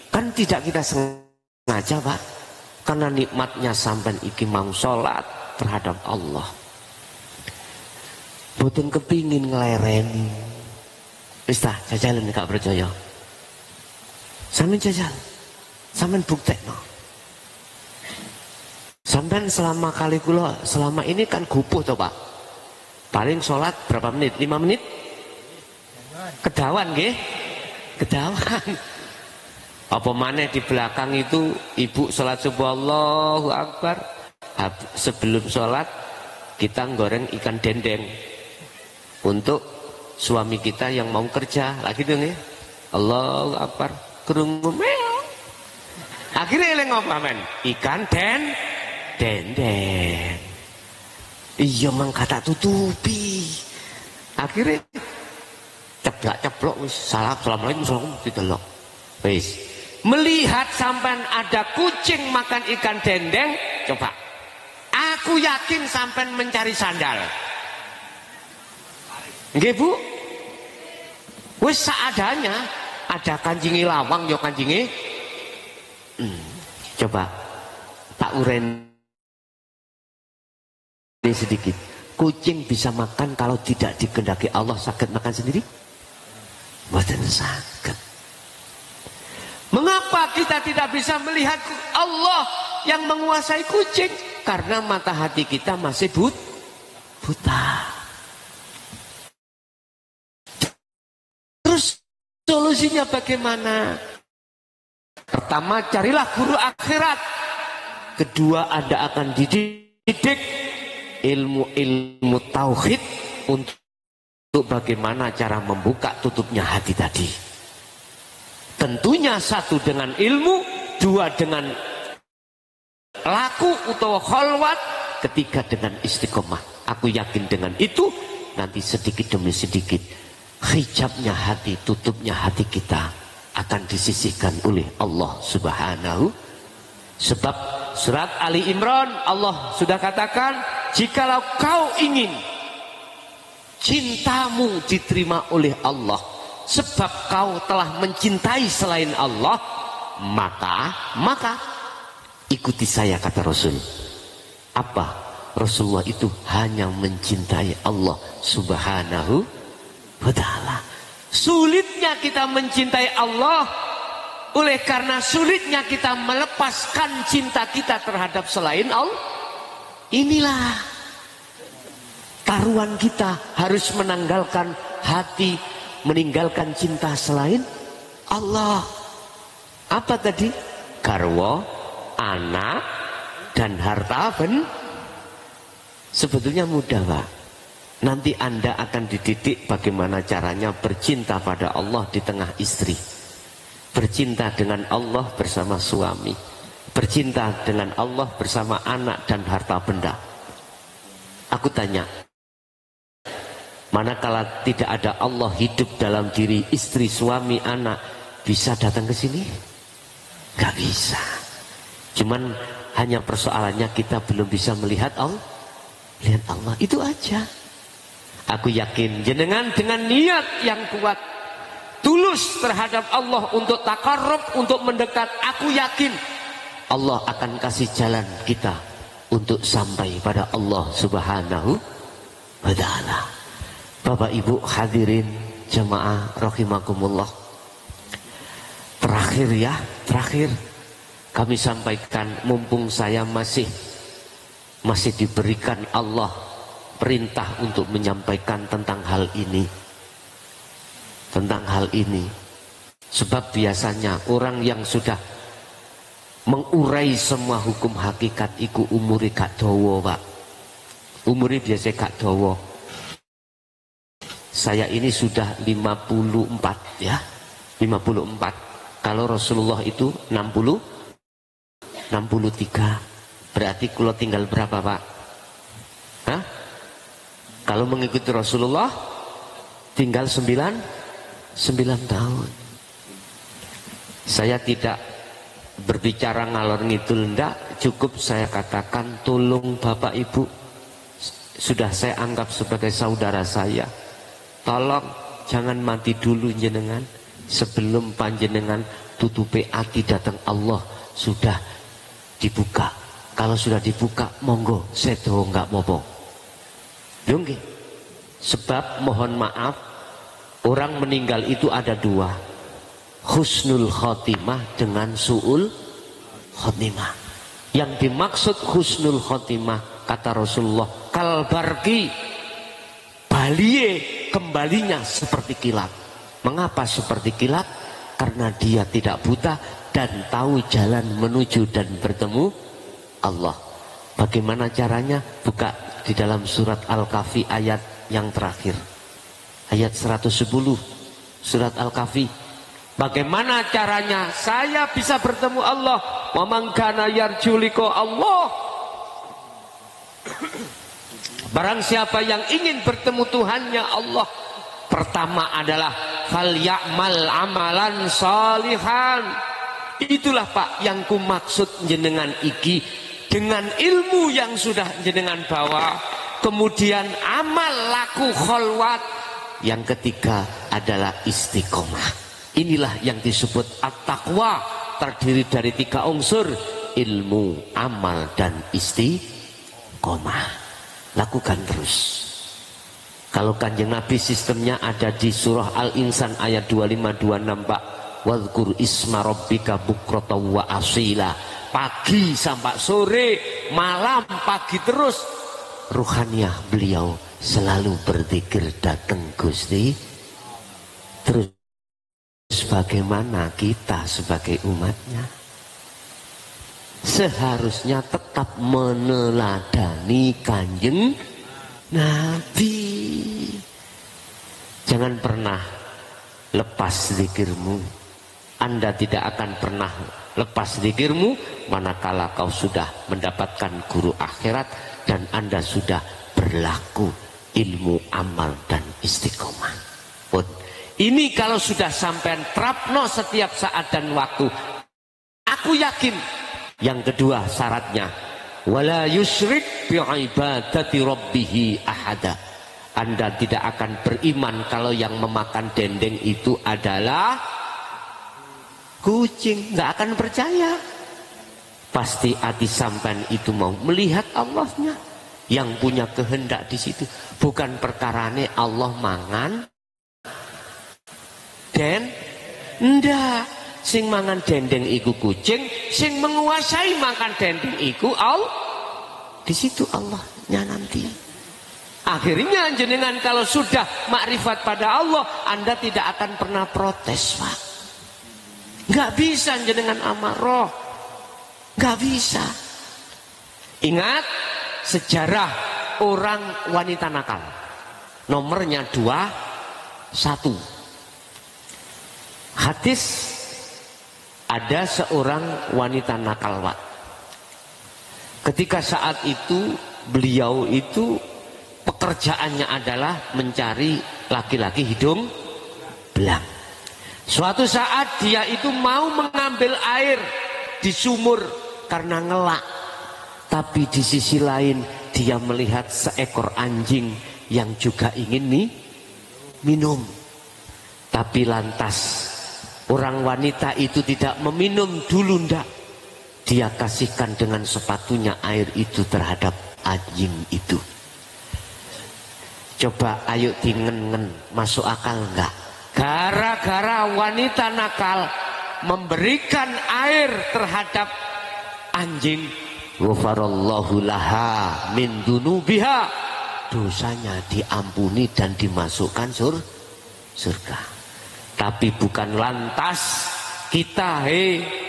kan tidak kita sengaja Pak, karena nikmatnya sampai iki mau sholat terhadap Allah. Boten kepingin ngelereni. Wis ta, jajalan gak percaya. Sampeyan jajal, sampeyan buktekno. Sampeyan selama kali kula selama ini kan gupuh toh Pak. Paling sholat berapa menit? 5 menit? Kedawan nggih? Kedawan. Apa maneh di belakang itu ibu sholat subuh Allahu Akbar. Sebelum sholat kita goreng ikan dendeng untuk suami kita yang mau kerja. Lagi tuh nggih. Allahu Akbar. Kerungu meo. Akhirnya eling apa men? Ikan dendeng. Iya mang kata tutupi. Akhirnya ceplok wis assalamualaikum didelok. Wis. Melihat sampean ada kucing makan ikan dendeng, coba. Aku yakin sampean mencari sandal. Nggih Bu? Wis seadanya, ada kanjingi lawang yo kanjingi. Coba tak uren sedikit. Kucing bisa makan kalau tidak dikehendaki Allah, sakit makan sendiri? Mboten sakit. Mengapa kita tidak bisa melihat Allah yang menguasai kucing? Karena mata hati kita masih buta. Terus solusinya bagaimana? Pertama, carilah guru akhirat. Kedua, Anda akan dididik ilmu tauhid untuk bagaimana cara membuka tutupnya hati tadi. Tentunya satu dengan ilmu, dua dengan laku atau kholwat, ketiga dengan istiqomah. Aku yakin dengan itu nanti sedikit demi sedikit hijabnya hati, tutupnya hati kita akan disisihkan oleh Allah Subhanahu. Sebab surat Ali Imran Allah sudah katakan, jikalau kau ingin cintamu diterima oleh Allah, sebab kau telah mencintai selain Allah, maka ikuti saya, kata Rasul. Apa? Rasulullah itu hanya mencintai Allah Subhanahu wa ta'ala. Sulitnya kita mencintai Allah, oleh karena sulitnya kita melepaskan cinta kita terhadap selain Allah. Inilah taruhan kita, harus menanggalkan hati, meninggalkan cinta selain Allah. Apa tadi? Garwa, anak, dan harta. Sebetulnya mudah Pak. Nanti Anda akan dididik bagaimana caranya bercinta pada Allah di tengah istri, bercinta dengan Allah bersama suami, bercinta dengan Allah bersama anak dan harta benda. Aku tanya, manakala tidak ada Allah hidup dalam diri istri, suami, anak, bisa datang ke sini? Gak bisa. Cuman hanya persoalannya kita belum bisa melihat Allah. Lihat Allah, itu aja. Aku yakin jenengan dengan niat yang kuat, tulus terhadap Allah untuk takarrub, untuk mendekat, aku yakin Allah akan kasih jalan kita untuk sampai pada Allah Subhanahu wa ta'ala. Bapak Ibu hadirin jamaah rahimakumullah. Terakhir kami sampaikan, mumpung saya masih diberikan Allah perintah untuk menyampaikan tentang hal ini. Sebab biasanya orang yang sudah mengurai semua hukum hakikat iku umuri gak dawa Pak. Umuri biasa gak dawa. Saya ini sudah 54 ya. 54. Kalau Rasulullah itu 63. Berarti kalau tinggal berapa Pak? Hah? Kalau mengikuti Rasulullah tinggal 9 tahun. Saya tidak berbicara ngalor ngidul, enggak, cukup saya katakan, tolong Bapak Ibu, sudah saya anggap sebagai saudara saya, tolong jangan mati dulu jenengan sebelum panjenengan tutupi hati datang Allah sudah dibuka. Kalau sudah dibuka monggo sedo enggak mopo. Nggih. Sebab mohon maaf, orang meninggal itu ada dua, husnul khotimah dengan su'ul khotimah. Yang dimaksud husnul khotimah, kata Rasulullah, kalbarki, balie kembalinya seperti kilat. Mengapa seperti kilat? Karena dia tidak buta dan tahu jalan menuju dan bertemu Allah. Bagaimana caranya? Buka di dalam surat Al-Kahfi ayat yang terakhir, ayat 110 surat Al-Kahfi. Bagaimana caranya saya bisa bertemu Allah? Wa man kana yarju liqa Allah. Barang siapa yang ingin bertemu Tuhannya Allah, Pertama adalah fal ya'mal amalan sholihan. Itulah Pak yang ku maksud jenengan iki, dengan ilmu yang sudah jenengan bawa, kemudian amal laku kholwat. Yang ketiga adalah istiqomah. Inilah yang disebut at-taqwa, terdiri dari 3 unsur: ilmu, amal, dan istiqomah. Lakukan terus. Kalau Kanjeng Nabi sistemnya ada di surah Al-Insan ayat 25-26 Pak. Wadhkur isma rabbika bukrata wa asila. Pagi sampai sore, malam, pagi terus. Ruhaniyah beliau selalu berzikir datang Gusti. Terus bagaimana kita sebagai umatnya? Seharusnya tetap meneladani Kanjeng Nabi. Jangan pernah lepas zikirmu. Anda tidak akan pernah lepas zikirmu manakala kau sudah mendapatkan guru akhirat dan Anda sudah berlaku ilmu, amal, dan istiqomah. Pun ini kalau sudah sampai terapno setiap saat dan waktu, aku yakin. Yang kedua syaratnya, wala yusyrik bi ibadati rabbih ahada. Anda tidak akan beriman kalau yang memakan dendeng itu adalah kucing. Nggak akan percaya. Pasti hati sampean itu mau melihat Allahnya yang punya kehendak di situ. Bukan perkarane Allah mangan dan ndak. Sing mangan dendeng iku kucing, sing menguasai makan dendeng iku Allah. Di situ Allahnya nanti. Akhirnya jenengan kalau sudah makrifat pada Allah, Anda tidak akan pernah protes, Pak. Nggak bisa jenengan amarah, nggak bisa. Ingat sejarah orang wanita nakal. Nomornya 21. Hadis, ada seorang wanita nakal, Pak. Ketika saat itu beliau itu pekerjaannya adalah mencari laki-laki hidung belang. Suatu saat dia itu mau mengambil air di sumur karena ngelak. Tapi di sisi lain dia melihat seekor anjing yang juga ingin minum. Tapi lantas orang wanita itu tidak meminum dulu, ndak. Dia kasihkan dengan sepatunya air itu terhadap anjing itu. Coba ayo dingen-ngen, masuk akal enggak? Gara-gara wanita nakal memberikan air terhadap anjing, ghafarallahu laha min dunubiha, dosanya diampuni dan dimasukkan surga. Tapi bukan lantas kita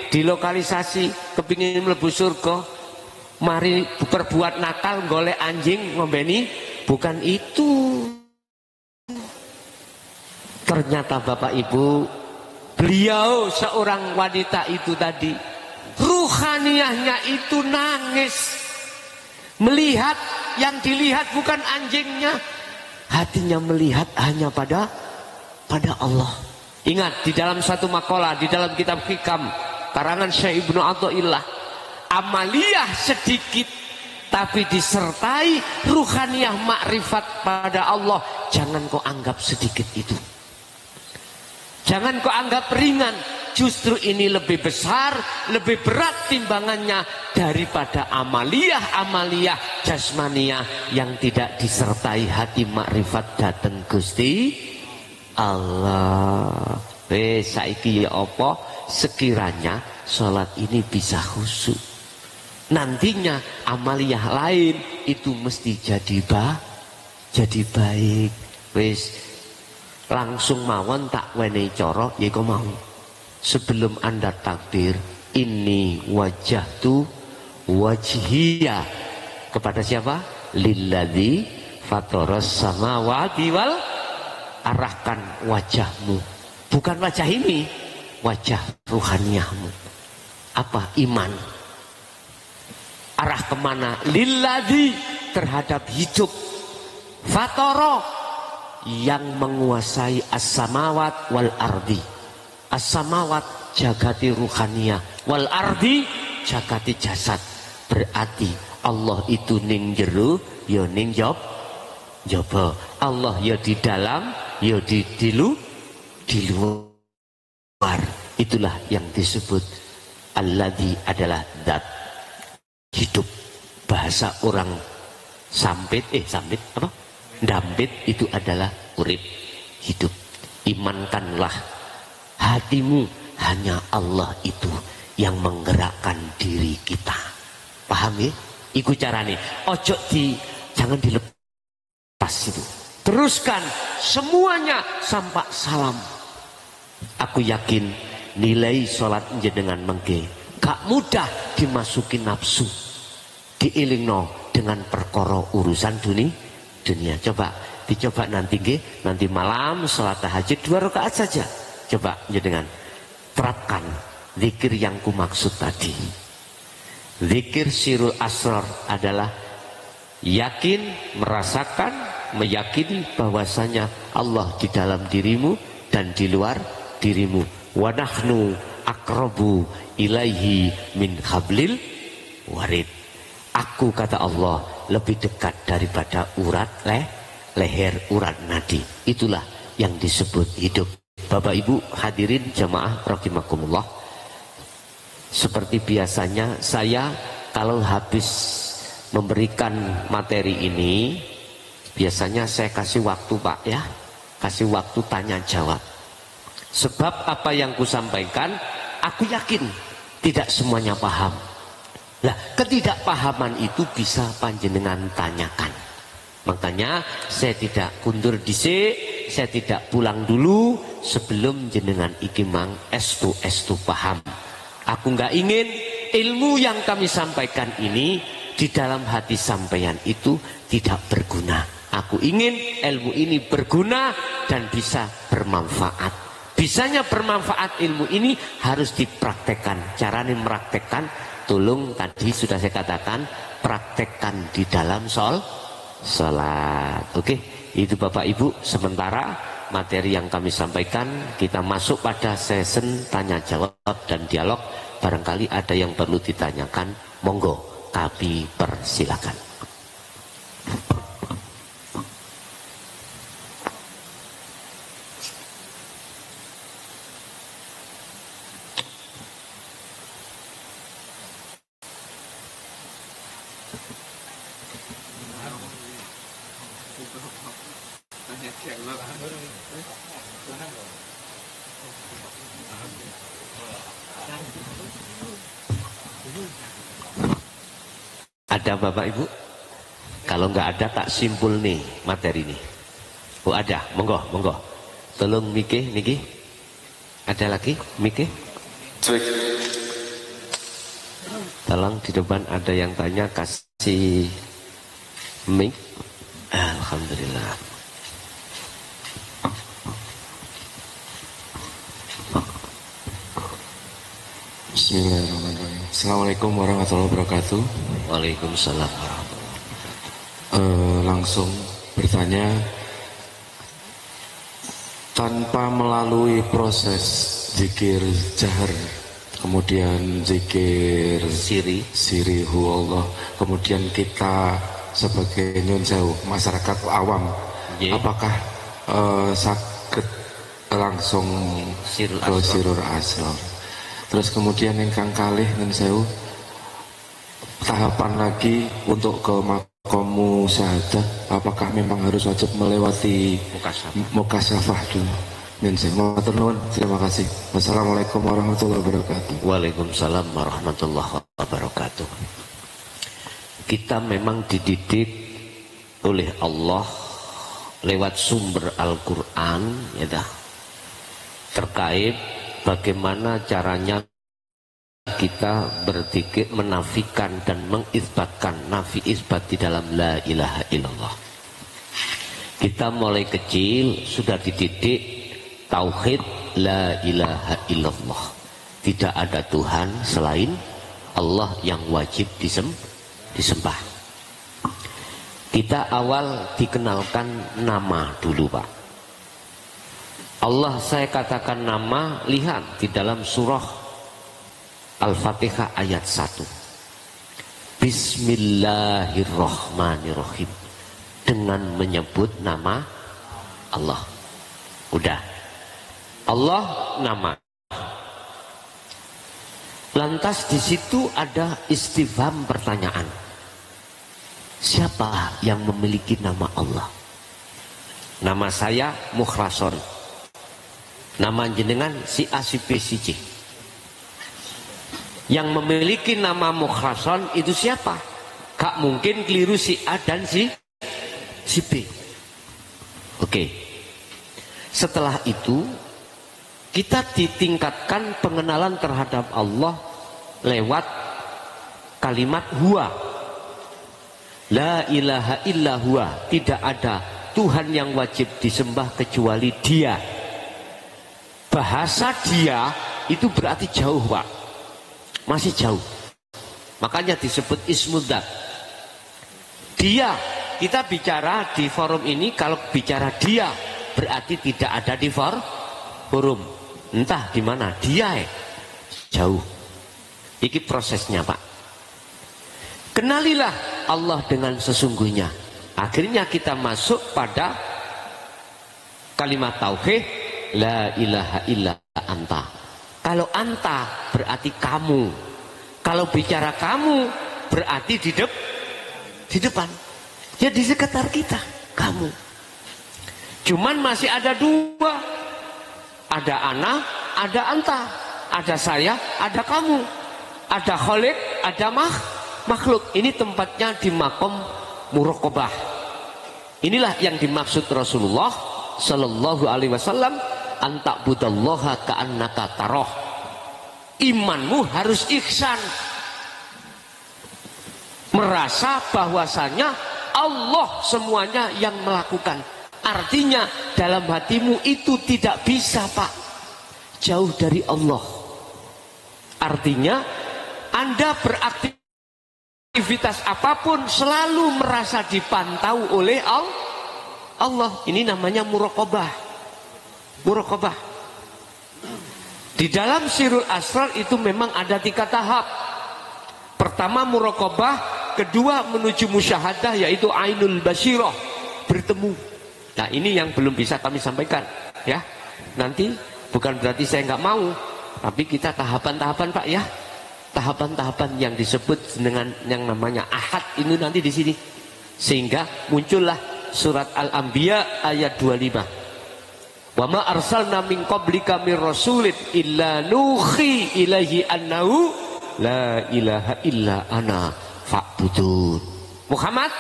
di lokalisasi kepingin mlebu surga, mari berbuat nakal golek anjing ngombeni. Bukan itu. Ternyata Bapak Ibu, beliau seorang wanita itu tadi, ruhaniyahnya itu nangis. Melihat yang dilihat bukan anjingnya, hatinya melihat hanya pada Allah. Ingat, di dalam satu makalah di dalam kitab Hikam karangan Syekh Ibnu Athaillah, amaliyah sedikit tapi disertai ruhaniyah makrifat pada Allah, jangan kau anggap sedikit itu. Jangan kau anggap ringan. Justru ini lebih besar, lebih berat timbangannya daripada amaliyah jasmaniyah yang tidak disertai hati makrifat dateng Gusti Allah. Saiki ya apa, sekiranya sholat ini bisa khusyuk, nantinya amaliyah lain itu mesti jadi baik. Wis langsung mawon tak wenehi cara ya kok mau. Sebelum Anda takbir, ini wajahtu wajhiya kepada siapa? Lilladzi fataras samawati wal, arahkan wajahmu, bukan wajah ini, wajah ruhaniyahmu. Apa? Iman. Arah kemana? Lilladzi, terhadap hidup. Fatara, yang menguasai as-samawat wal ardi. As-samawat jagati ruhaniyah, wal ardi jagati jasad. Berarti Allah itu ning jero, ya ning jaba. Allah ya di dalam, ya di luar. Itulah yang disebut alladzi adalah zat hidup. Bahasa orang sampit apa? Dampit itu adalah urip, hidup. Imankanlah hatimu, hanya Allah itu yang menggerakkan diri kita. Paham ya? Iku carane. Jangan dilepas itu. Teruskan semuanya sampai salam. Aku yakin nilai sholat jenengan mengke gak mudah dimasuki nafsu. Diilingno dengan perkara urusan dunia. Dicoba nanti nanti malam sholat tahajud 2 rakaat saja. Coba jenengan terapkan zikir yang kumaksud tadi. Zikir sirul asrar adalah yakin, merasakan, meyakini bahwasanya Allah di dalam dirimu dan di luar dirimu. Wa nahnu aqrabu ilaihi min hablil warid. Aku, kata Allah, lebih dekat daripada urat leher, urat nadi. Itulah yang disebut hidup. Bapak Ibu hadirin jamaah rahimakumullah. Seperti biasanya saya kalau habis memberikan materi ini, biasanya saya kasih waktu Pak ya. Kasih waktu tanya jawab. Sebab apa yang kusampaikan, aku yakin tidak semuanya paham. Nah, ketidakpahaman itu bisa panjenengan tanyakan. Makanya saya tidak kundur dhisik, saya tidak pulang dulu sebelum jenengan iki mang estu paham. Aku nggak ingin ilmu yang kami sampaikan ini di dalam hati sampeyan itu tidak berguna. Aku ingin ilmu ini berguna dan bisa bermanfaat. Bisanya bermanfaat ilmu ini harus dipraktekkan. Caranya mempraktekkan, tolong tadi sudah saya katakan, praktekkan di dalam sholat. Oke, itu Bapak Ibu. Sementara materi yang kami sampaikan, kita masuk pada sesi tanya jawab dan dialog. Barangkali ada yang perlu ditanyakan, monggo kami persilakan. Ada Bapak Ibu? Kalau nggak ada tak simpul nih materi ini. Oh ada, monggo. Tolong niki. Ada lagi niki? Tolong di depan ada yang tanya, kasih mic. Alhamdulillah. Bismillahirrahmanirrahim. Assalamualaikum warahmatullahi wabarakatuh. Waalaikumsalam. Langsung bertanya, tanpa melalui proses zikir jahar, kemudian zikir siri hu Allah, kemudian kita sebagai nyun sewu masyarakat awam, apakah sakit langsung ke sirul asrar? Terus kemudian ingkang kalih nyun sewu, tahapan lagi untuk ke makomu syahadah, apakah memang harus wajib melewati mukasafah dulu? Terima kasih. Wassalamualaikum warahmatullahi wabarakatuh. Waalaikumsalam warahmatullahi wabarakatuh. Kita memang dididik oleh Allah lewat sumber Al-Quran, ya dah, terkait bagaimana caranya kita berzikir, menafikan dan mengisbatkan nafi isbat di dalam la ilaha illallah. Kita mulai kecil sudah dididik tauhid la ilaha illallah. Tidak ada Tuhan selain Allah yang wajib disembah. Kita awal dikenalkan nama dulu Pak. Allah saya katakan nama, lihat di dalam surah Al-Fatihah ayat 1. Bismillahirrahmanirrahim. Dengan menyebut nama Allah. Udah. Allah nama. Lantas di situ ada istifham pertanyaan. Siapa yang memiliki nama Allah? Nama saya Mukhlason. Nama jenengan si A, si B, si C. Yang memiliki nama Mukhlason itu siapa? Gak mungkin keliru si A dan si B. Oke. Setelah itu kita ditingkatkan pengenalan terhadap Allah lewat kalimat huwa. La ilaha illa huwa. Tidak ada Tuhan yang wajib disembah kecuali Dia. Bahasa Dia itu berarti jauh, Pak. Masih jauh. Makanya disebut ismudzat. Dia, kita bicara di forum ini, kalau bicara Dia berarti tidak ada di forum. Entah di mana Dia jauh. Iki prosesnya, Pak. Kenalilah Allah dengan sesungguhnya. Akhirnya kita masuk pada kalimat tauhid. La ilaha illa anta. Kalau anta berarti kamu. Kalau bicara kamu berarti di depan. Ya di sekitar kita, kamu. Cuman masih ada dua. Ada ana, ada anta. Ada saya, ada kamu. Ada khalik, ada makhluk. Ini tempatnya di makom muraqabah. Inilah yang dimaksud Rasulullah sallallahu alaihi wasallam. Anta'budallaha ka'annaka taroh. Imanmu harus ihsan. Merasa bahwasanya Allah semuanya yang melakukan. Artinya dalam hatimu itu tidak bisa, Pak, jauh dari Allah. Artinya Anda beraktivitas apapun selalu merasa dipantau oleh Allah. Ini namanya muraqabah. Muraqabah. Di dalam Sirul Asrar itu memang ada 3 tahap. Pertama muraqabah, kedua menuju musyahadah yaitu ainul basyirah, bertemu. Nah ini yang belum bisa kami sampaikan ya. Nanti bukan berarti saya nggak mau, tapi kita tahapan-tahapan, Pak ya. Tahapan-tahapan yang disebut dengan yang namanya ahad ini nanti di sini. Sehingga muncullah surat Al-Anbiya ayat 25. Wa ma arsalna min qablika mir rasulin illa nuhi ilaihi annahu la ilaha illa ana fa'budun. Muhammad,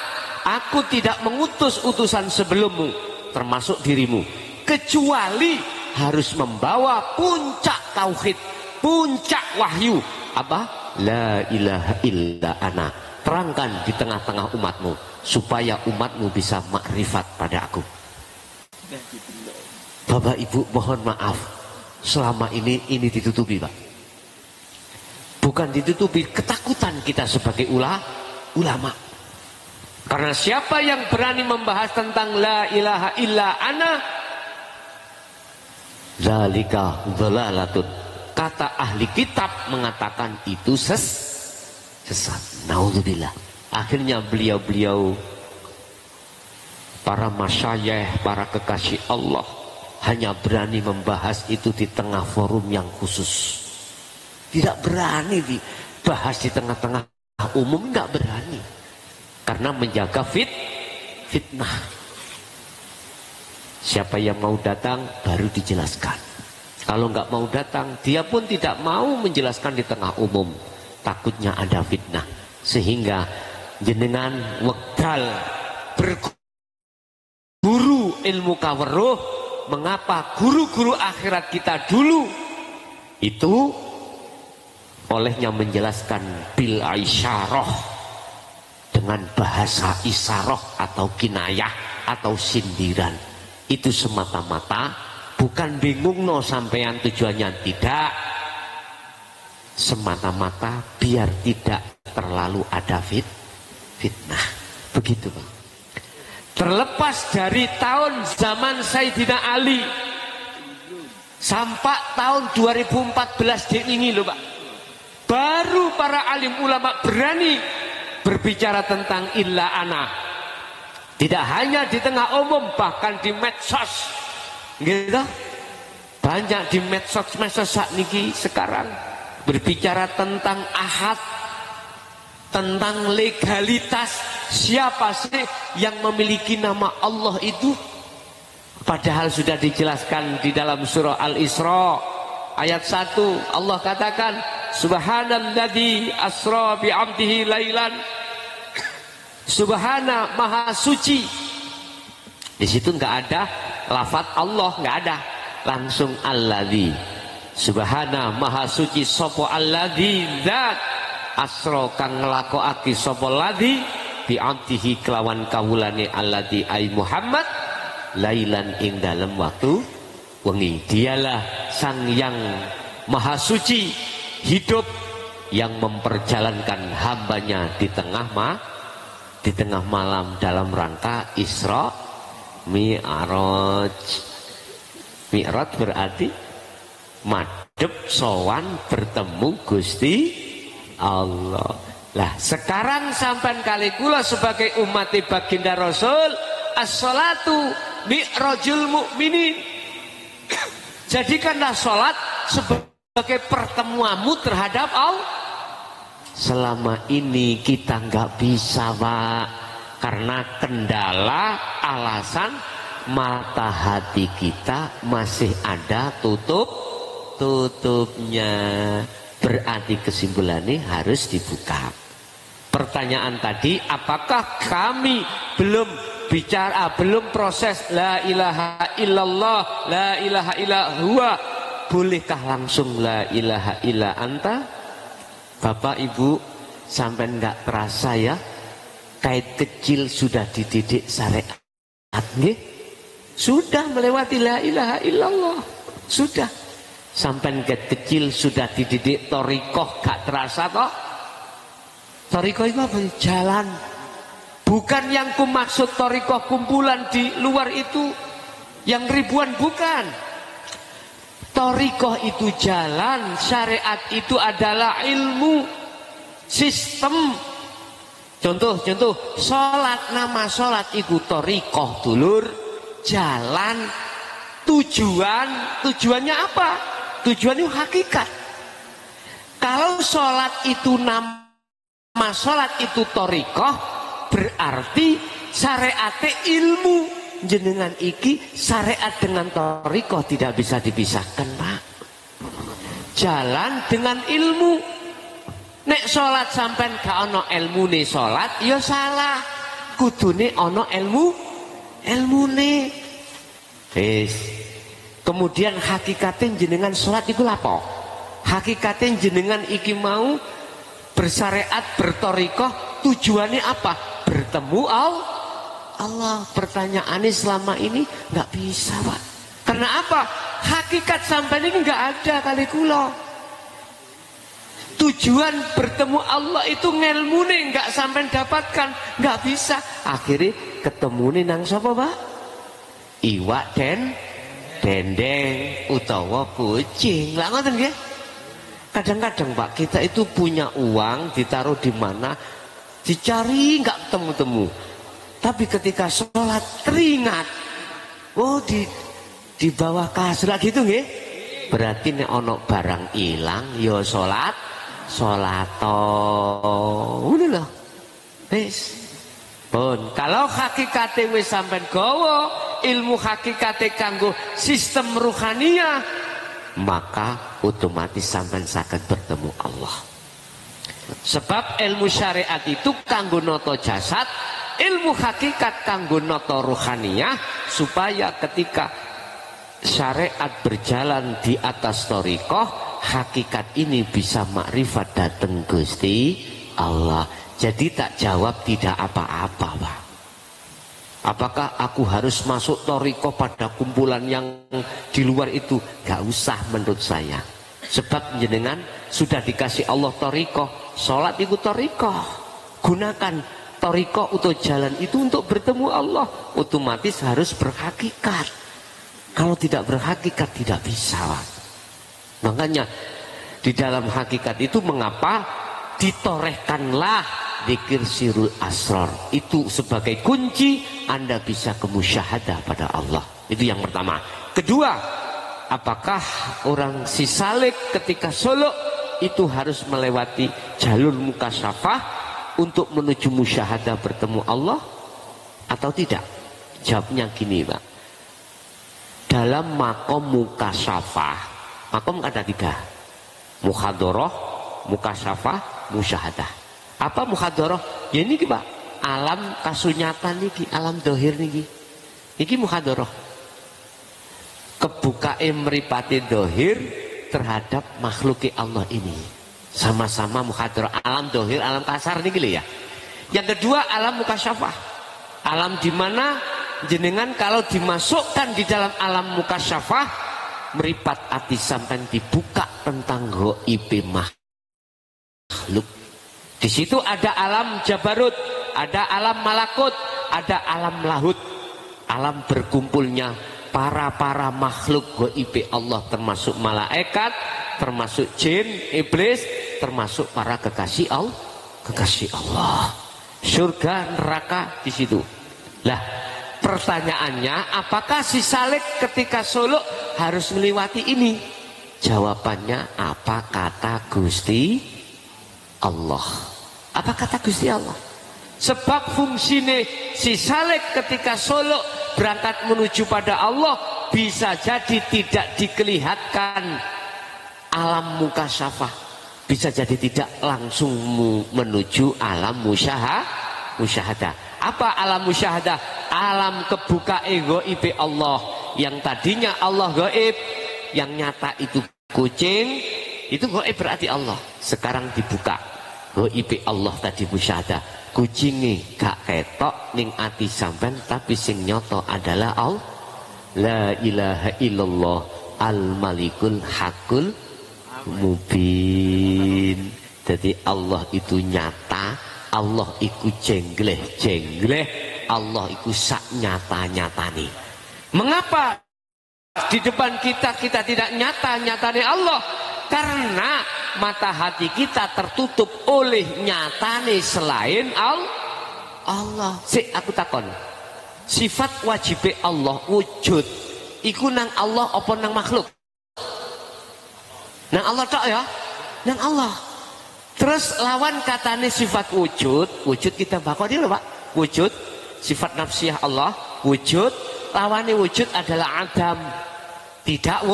aku tidak mengutus utusan sebelummu termasuk dirimu kecuali harus membawa puncak tauhid, puncak wahyu. Apa? La ilaha illa ana. Terangkan di tengah-tengah umatmu supaya umatmu bisa makrifat pada aku. Bapak Ibu mohon maaf, selama ini ditutupi, Pak. Bukan ditutupi, ketakutan kita sebagai ulama. Karena siapa yang berani membahas tentang la ilaha illa ana, zalika dhalalatun. Kata ahli kitab mengatakan itu sesat. Naudzubillah. Akhirnya beliau-beliau para masyayikh, para kekasih Allah hanya berani membahas itu di tengah forum yang khusus. Tidak berani dibahas di tengah-tengah umum, nggak berani. Karena menjaga fitnah. Siapa yang mau datang baru dijelaskan. Kalau nggak mau datang, dia pun tidak mau menjelaskan di tengah umum. Takutnya ada fitnah. Sehingga jenengan wekdal berguru ilmu kaweruh. Mengapa guru-guru akhirat kita dulu itu olehnya menjelaskan bil isyarah, dengan bahasa isyarah atau kinayah atau sindiran. Itu semata-mata bukan bingung no sampean tujuannya, tidak. Semata-mata biar tidak terlalu ada fitnah. Begitu, Pak. Terlepas dari tahun zaman Sayyidina Ali Sampai tahun 2014 ini loh Pak, baru para alim ulama berani berbicara tentang illa ana. Tidak hanya di tengah umum, bahkan di medsos, gitu. Banyak di medsos saat niki sekarang berbicara tentang ahad, tentang legalitas. Siapa sih yang memiliki nama Allah itu? Padahal sudah dijelaskan di dalam surah Al-Isra ayat 1. Allah katakan, Subhanalladzi asra bi'abdihi lailan. Subhana, maha suci. Di situ nggak ada lafaz Allah, nggak ada. Langsung alladzi. Subhana, maha suci sapa alladzi zat asra kang nglakokake sapa ladzi bi'abdihi kelawan kawulane alladzi ai Muhammad lailan ing dalam waktu wengi. Dialah sang yang maha suci hidup yang memperjalankan hambanya di tengah malam dalam rangka Isra Mi'raj. Mi'raj berarti madhep sowan bertemu Gusti Allah. Lah sekarang sampai kali kula sebagai umat baginda Rasul, as-salatu mi'rajul mukminin. Jadikanlah salat sebagai pertemuanmu terhadap Allah. Selama ini kita nggak bisa Pak, karena kendala alasan mata hati kita masih ada tutupnya. Berarti kesimpulannya harus dibuka. Pertanyaan tadi, apakah kami belum proses la ilaha illallah, la ilaha illa huwa, bolehkah langsung la ilaha illa anta? Bapak Ibu sampai nggak terasa ya, kait kecil sudah dididik syariat nggih? Sudah melewati la ilaha illallah, sudah. Sampai kait kecil sudah dididik thariqah, gak terasa toh? Thariqah itu apa? Jalan. Bukan yang kumaksud thariqah kumpulan di luar itu yang ribuan, bukan. Thariqah itu jalan, syariat itu adalah ilmu, sistem. Contoh, sholat, nama sholat itu thariqah dulur, jalan, tujuannya apa? Tujuannya hakikat. Kalau sholat itu nama sholat itu thariqah, berarti syariat ilmu. Jenengan iki syariat dengan thariqah tidak bisa dipisahkan Pak. Jalan dengan ilmu. Nek sholat sampean gak ono ilmune sholat, ya salah. Kudune ono ilmune. Kemudian hakikatin jenengan sholat itu apa? Hakikatin jenengan iki mau bersyariat berthariqah, tujuannya apa? Bertemu Allah. Pertanyaannya selama ini nggak bisa Pak. Karena apa? Hakikat sampai ini nggak ada kali kula. Tujuan bertemu Allah itu ngelmune nggak sampai dapatkan, nggak bisa. Akhirnya ketemu nih nang sapa Pak? Iwak dendeng utawa kucing. Lah ngoten nggih. Kadang-kadang Pak, kita itu punya uang ditaruh di mana, dicari nggak temu-temu. Tapi ketika sholat teringat, oh di bawah kasur gitu nggih. Berarti nek ono barang hilang, ya sholat ngono lho. Wis. Pun kalau hakikate wis sampean gawa ilmu hakikate kanggo sistem ruhaniyah, maka otomatis sampean saged bertemu Allah. Sebab ilmu syariat itu kanggo noto jasad, ilmu hakikat kanggo noto ruhaniyah, supaya ketika syariat berjalan di atas thariqah, hakikat ini bisa makrifat dateng Gusti Allah. Jadi tak jawab tidak apa-apa Pak. Apakah aku harus masuk thariqah pada kumpulan yang di luar itu? Gak usah menurut saya. Sebab jenengan sudah dikasih Allah thariqah, sholat itu thariqah. Gunakan thariqah atau jalan itu untuk bertemu Allah. Otomatis harus berhakikat. Kalau tidak berhakikat tidak bisa, Pak. Makanya di dalam hakikat itu mengapa ditorehkanlah dzikir sirul asrar. Itu sebagai kunci Anda bisa kemusyahadah pada Allah. Itu yang pertama. Kedua, apakah orang sisalik ketika suluk itu harus melewati jalur mukasyafah untuk menuju musyahadah bertemu Allah atau tidak? Jawabnya gini, Pak. Dalam makom mukasyafah, makom ada 3. Muhadharah, mukasyafah, musyahadah. Apa muhadharah? Ya ini Pak, alam kasunyatan niki, alam dohir niki. Niki muhadharah. Kebukae mripate dohir terhadap makhluki Allah ini. Sama-sama muhadharah, alam dohir, alam kasar niki lho ya. Yang kedua alam mukasyafah. Alam di mana jenengan kalau dimasukkan di dalam alam mukasyafah, meripat hati sampai dibuka tentang ghaib makhluk. Di situ ada alam jabarut, ada alam malakut, ada alam lahut. Alam berkumpulnya para makhluk ghaib Allah, termasuk malaikat, termasuk jin, iblis, termasuk para kekasih Allah. Surga, neraka di situ. Lah, pertanyaannya, apakah si salik ketika suluk harus melewati ini? Jawabannya, apa kata Gusti Allah? Apa kata Gusti Allah? Sebab fungsinya si salik ketika suluk berangkat menuju pada Allah bisa jadi tidak dikelihatkan alam mukasyafah, bisa jadi tidak langsung menuju alam musyahadah. Apa alam musyahadah? Alam kebuka ghaib Allah. Yang tadinya Allah gaib, yang nyata itu kucing, itu gaib berarti Allah. Sekarang dibuka gaib Allah tadi musyahadah. Kucingi gak ketok ning ati sampean, tapi sing nyoto adalah Allah. La ilaha illallah al-malikul hakul mubin. Jadi Allah itu nyata, Allah iku jengleh, Allah iku sak nyata-nyatane. Mengapa di depan kita tidak nyata-nyatane Allah? Karena mata hati kita tertutup oleh nyatane selain Allah. Aku takon. Sifat wajib Allah wujud iku nang Allah apa nang makhluk? Nang Allah tok ya? Nang Allah. Terus lawan katanya sifat wujud kita bakal lho Pak. Wujud sifat nafsiyah Allah, wujud lawannya wujud adalah adam. Tidak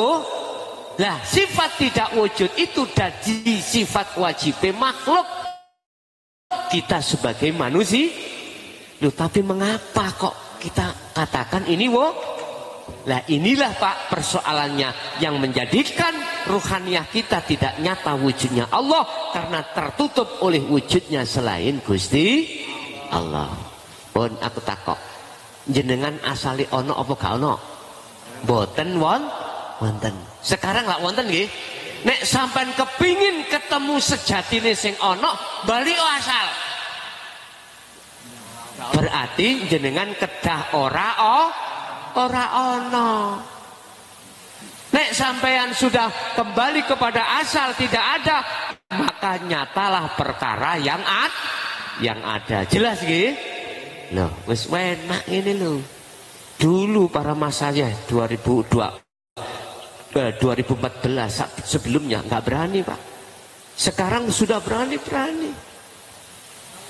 Lah, sifat tidak wujud itu jadi sifat wajib makhluk kita sebagai manusia. Loh, tapi mengapa kok kita katakan ini Lah inilah Pak persoalannya yang menjadikan ruhaniyah kita tidak nyata wujudnya Allah, karena tertutup oleh wujudnya selain Gusti Allah. Pun aku takok, jenengan asali ono apa gak ono? Boten wonten. Sekarang lak wonten nggih. Nek sampean kepingin ketemu sejatine sing ono, bali asal. Berarti jenengan kedah ora ono. Nek sampean sudah kembali kepada asal tidak ada, maka nyatalah perkara yang ada. Jelas nggih? Loh, wis enak ini loh. Dulu para masanya 2014 sebelumnya nggak berani Pak. Sekarang sudah berani.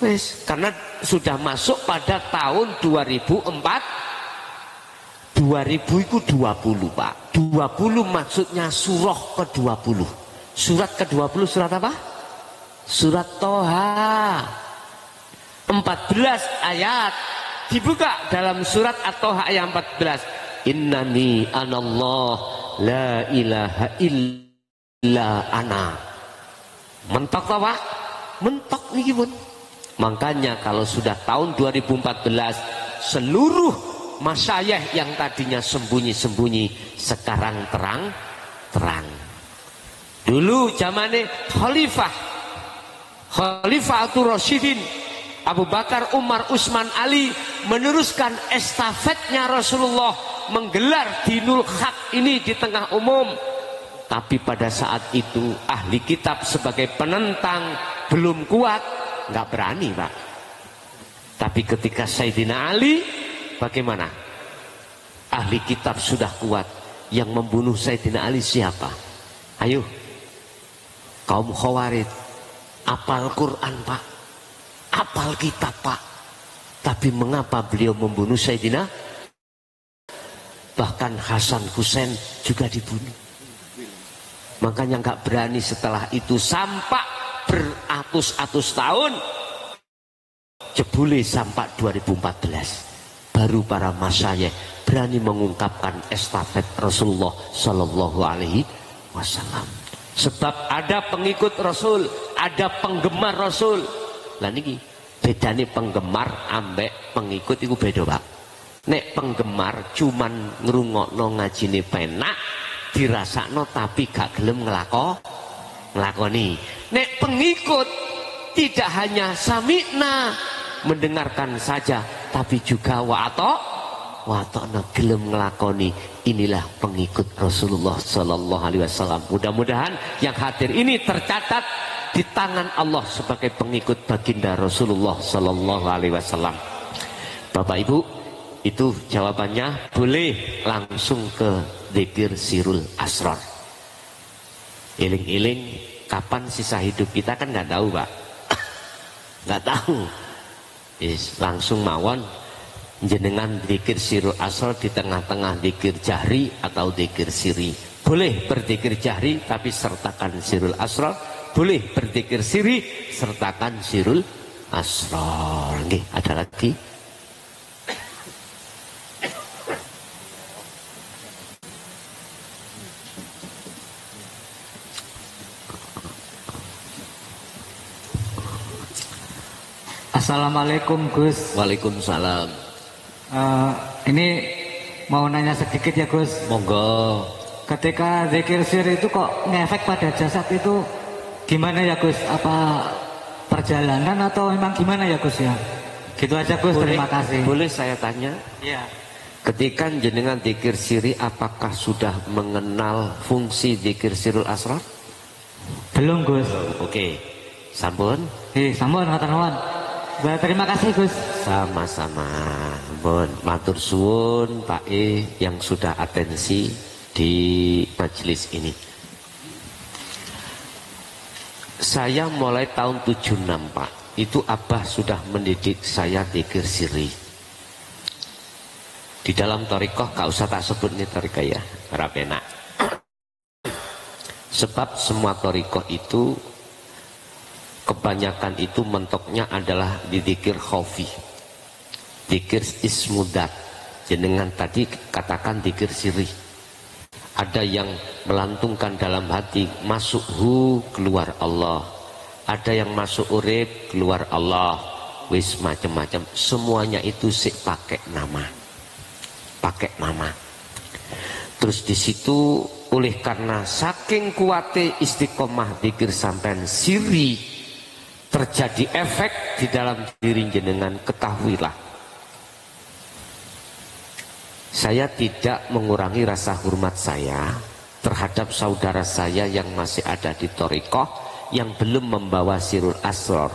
Wes, karena sudah masuk pada tahun 2004. 2000 itu 20 Pak. 20 maksudnya surah ke-20. Surat ke-20 surat apa? Surat Toha. 14 ayat. Dibuka dalam surat At-Toha ayat 14. Innani anallah la ilaha illa ana. Mentok Pak? Mentok niki pun. Makanya kalau sudah tahun 2014 seluruh masyayikh yang tadinya sembunyi-sembunyi sekarang terang. Dulu zamane Khalifatul Rasyidin Abu Bakar, Umar, Utsman, Ali meneruskan estafetnya Rasulullah menggelar dinul haq ini di tengah umum. Tapi pada saat itu ahli kitab sebagai penentang belum kuat, nggak berani Pak. Tapi ketika Sayyidina Ali, bagaimana? Ahli kitab sudah kuat. Yang membunuh Sayyidina Ali siapa? Ayo, kaum Khawarij, apal Quran Pak, apal kitab Pak. Tapi mengapa beliau membunuh Sayyidina? Bahkan Hasan Husain juga dibunuh. Makanya nggak berani setelah itu sampai beratus-atus tahun. Jebule sampai 2014 baru para masyayikh berani mengungkapkan estafet Rasulullah Shallallahu Alaihi Wasallam. Sebab ada pengikut Rasul, ada penggemar Rasul. Lah niki bedane penggemar ambek pengikut itu beda Pak. Nek penggemar cuman ngrungokno ngajine penak, dirasakno tapi gak gelem nglakoni. Nek pengikut tidak hanya sami'na mendengarkan saja, tapi juga wa'ata'na gelem nglakoni. Inilah pengikut Rasulullah Sallallahu Alaihi Wasallam. Mudah-mudahan yang hadir ini tercatat di tangan Allah sebagai pengikut baginda Rasulullah Sallallahu Alaihi Wasallam. Bapak Ibu, itu jawabannya. Boleh langsung ke dzikir sirul asrar. Iling-iling kapan sisa hidup kita kan nggak tahu Pak. Nggak tahu. Langsung mawon jenengan dzikir sirul asrar di tengah-tengah dzikir jahri atau dzikir siri. Boleh berzikir jahri tapi sertakan sirul asrar. Boleh berzikir siri sertakan sirul asrar. Nggih, ada lagi? Assalamualaikum Gus. Waalaikumsalam. Ini mau nanya sedikit ya Gus. Monggo. Ketika zikir sir itu kok ngefek pada jasad itu gimana ya Gus? Apa perjalanan atau memang gimana ya Gus ya? Gitu aja Gus. Boleh, terima kasih. Boleh saya tanya? Iya. Ketika jenengan zikir siri, apakah sudah mengenal fungsi zikir sirul asrar? Belum Gus. Oke. Sampun? Sampun ngoten nuwun. Terima kasih Gus. Sama-sama. Bon, matur suwun Pak E yang sudah atensi di majelis ini. Saya mulai tahun 76 Pak. Itu Abah sudah mendidik saya zikir siri. Di dalam thariqah, gak usah tak sebut nih thariqah ya, rapena. Sebab semua thariqah itu kebanyakan itu mentoknya adalah di dzikir khaufi, dzikir ismudat. Jenengan tadi katakan dzikir sirri. Ada yang melantungkan dalam hati, masuk hu keluar Allah. Ada yang masuk urip keluar Allah. Wis macam-macam. Semuanya itu sik pakai nama. Pakai nama. Terus di situ oleh karena saking kuatnya istiqomah dzikir sampean sirri, terjadi efek di dalam diri jenengan. Ketahuilah, saya tidak mengurangi rasa hormat saya terhadap saudara saya yang masih ada di thariqah yang belum membawa sirul asrar.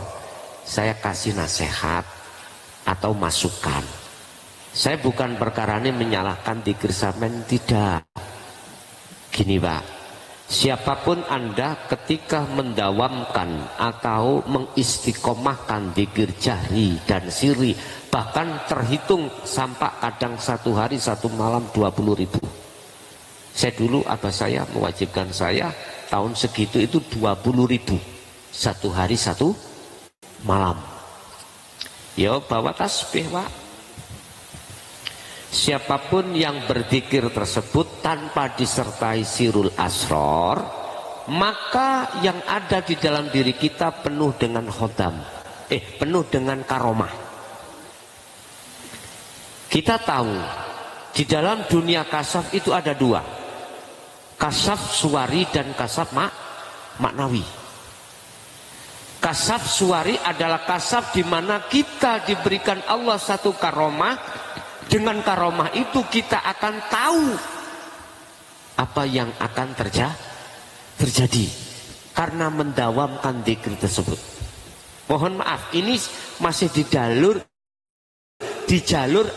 Saya kasih nasihat atau masukan. Saya bukan perkara ini menyalahkan dzikir sampean, tidak. Gini Pak, siapapun Anda ketika mendawamkan atau mengistiqomahkan dzikir jahri dan siri, bahkan terhitung sampai kadang satu hari satu malam 20.000. Saya dulu abah saya mewajibkan saya tahun segitu itu 20.000 satu hari satu malam. Ya bawa tasbih Pak. Siapapun yang berzikir tersebut tanpa disertai sirul asrar, maka yang ada di dalam diri kita penuh dengan khodam, penuh dengan karomah. Kita tahu di dalam dunia kasaf itu ada dua, kasaf suwari dan kasaf maknawi. Kasaf suwari adalah kasaf di mana kita diberikan Allah satu karomah Dengan karomah itu kita akan tahu apa yang akan terjadi karena mendawamkan zikir tersebut. Mohon maaf, ini masih di jalur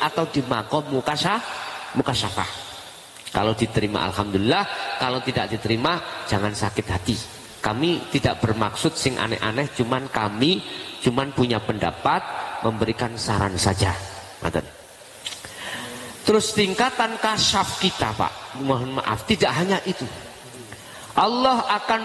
atau di makom mukasyafah. Kalau diterima alhamdulillah, kalau tidak diterima jangan sakit hati. Kami tidak bermaksud sing aneh-aneh, kami punya pendapat, memberikan saran saja. Terus tingkatan kasyaf kita, Pak, mohon maaf, tidak hanya itu. Allah akan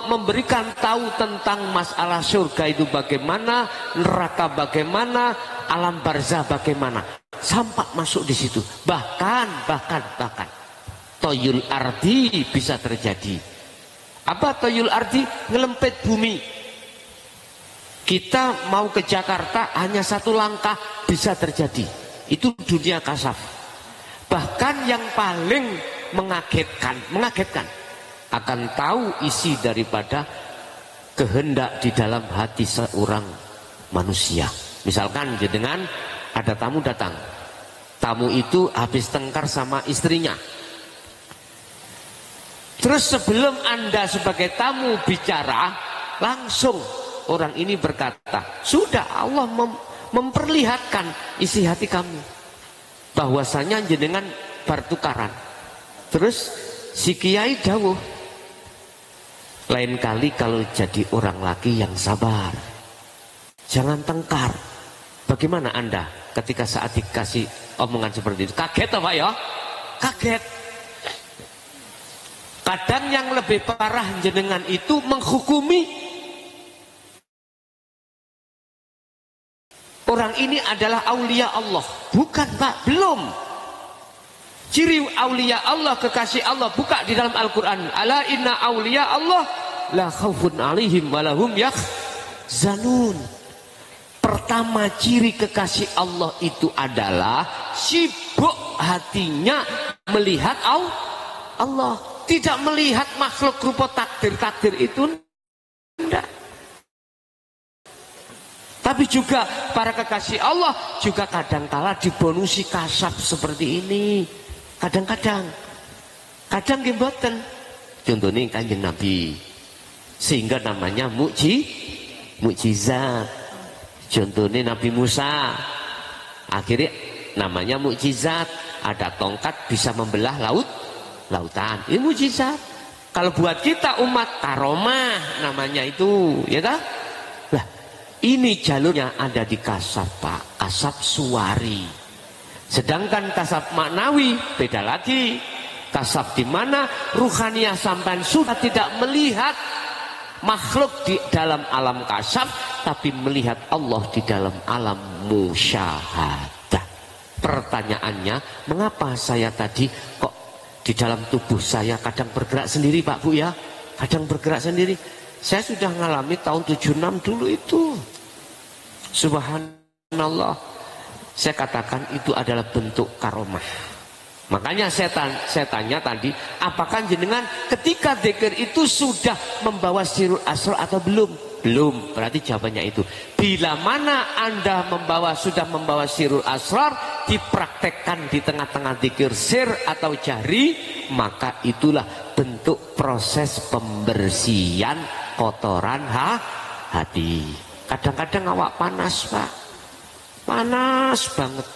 memberikan tahu tentang masalah surga itu bagaimana, neraka bagaimana, alam barzah bagaimana, sampai masuk di situ. Bahkan toyul ardi bisa terjadi. Apa toyul ardi? Ngelempet bumi. Kita mau ke Jakarta hanya satu langkah bisa terjadi. Itu dunia kasaf. Bahkan yang paling mengagetkan akan tahu isi daripada kehendak di dalam hati seorang manusia. Misalkan dengan ada tamu datang, tamu itu habis tengkar sama istrinya. Terus sebelum Anda sebagai tamu bicara, langsung orang ini berkata, sudah Allah memperlihatkan isi hati kamu bahwasanya jenengan bertukaran. Terus si kiai dawuh, lain kali kalau jadi orang laki yang sabar, jangan tengkar. Bagaimana Anda ketika saat dikasih omongan seperti itu? Kaget apa ya? Kaget. Kadang yang lebih parah jenengan itu menghukumi orang ini adalah aulia Allah. Bukan, Pak, belum. Ciri aulia Allah, kekasih Allah, buka di dalam Al-Quran. Ala inna aulia Allah la khaufun alaihim walahum yahzanun. Pertama ciri kekasih Allah itu adalah sibuk hatinya melihat Allah, tidak melihat makhluk rupa takdir itu. Tidak. Tapi juga para kekasih Allah juga kadangkala dibonusi kasab seperti ini. Kadang-kadang mboten. Contohnya Kanjeng Nabi, sehingga namanya mukjizat. Contohnya Nabi Musa, akhirnya namanya mukjizat. Ada tongkat bisa membelah lautan. Ini mukjizat. Kalau buat kita umat karomah namanya itu, ya tak? Lah, ini jalurnya ada di kasab, Pak. Kasab suwari. Sedangkan kasab maknawi beda lagi. Kasab di mana ruhaniyah sampai sudah tidak melihat makhluk di dalam alam kasab, tapi melihat Allah di dalam alam musyahadah. Pertanyaannya, mengapa saya tadi kok di dalam tubuh saya kadang bergerak sendiri, Pak Bu ya? Kadang bergerak sendiri. Saya sudah ngalami tahun 76 dulu itu. Subhanallah. Saya katakan itu adalah bentuk karomah. Makanya saya tanya tadi, apakah jenengan ketika dzikir itu sudah membawa sirul asrar atau belum? Belum. Berarti jawabannya itu. Bila mana Anda sudah membawa sirul asrar, dipraktekkan di tengah-tengah dzikir sir atau jahri, maka itulah bentuk proses pembersihan kotoran hati. Kadang-kadang awak panas, Pak. Panas banget.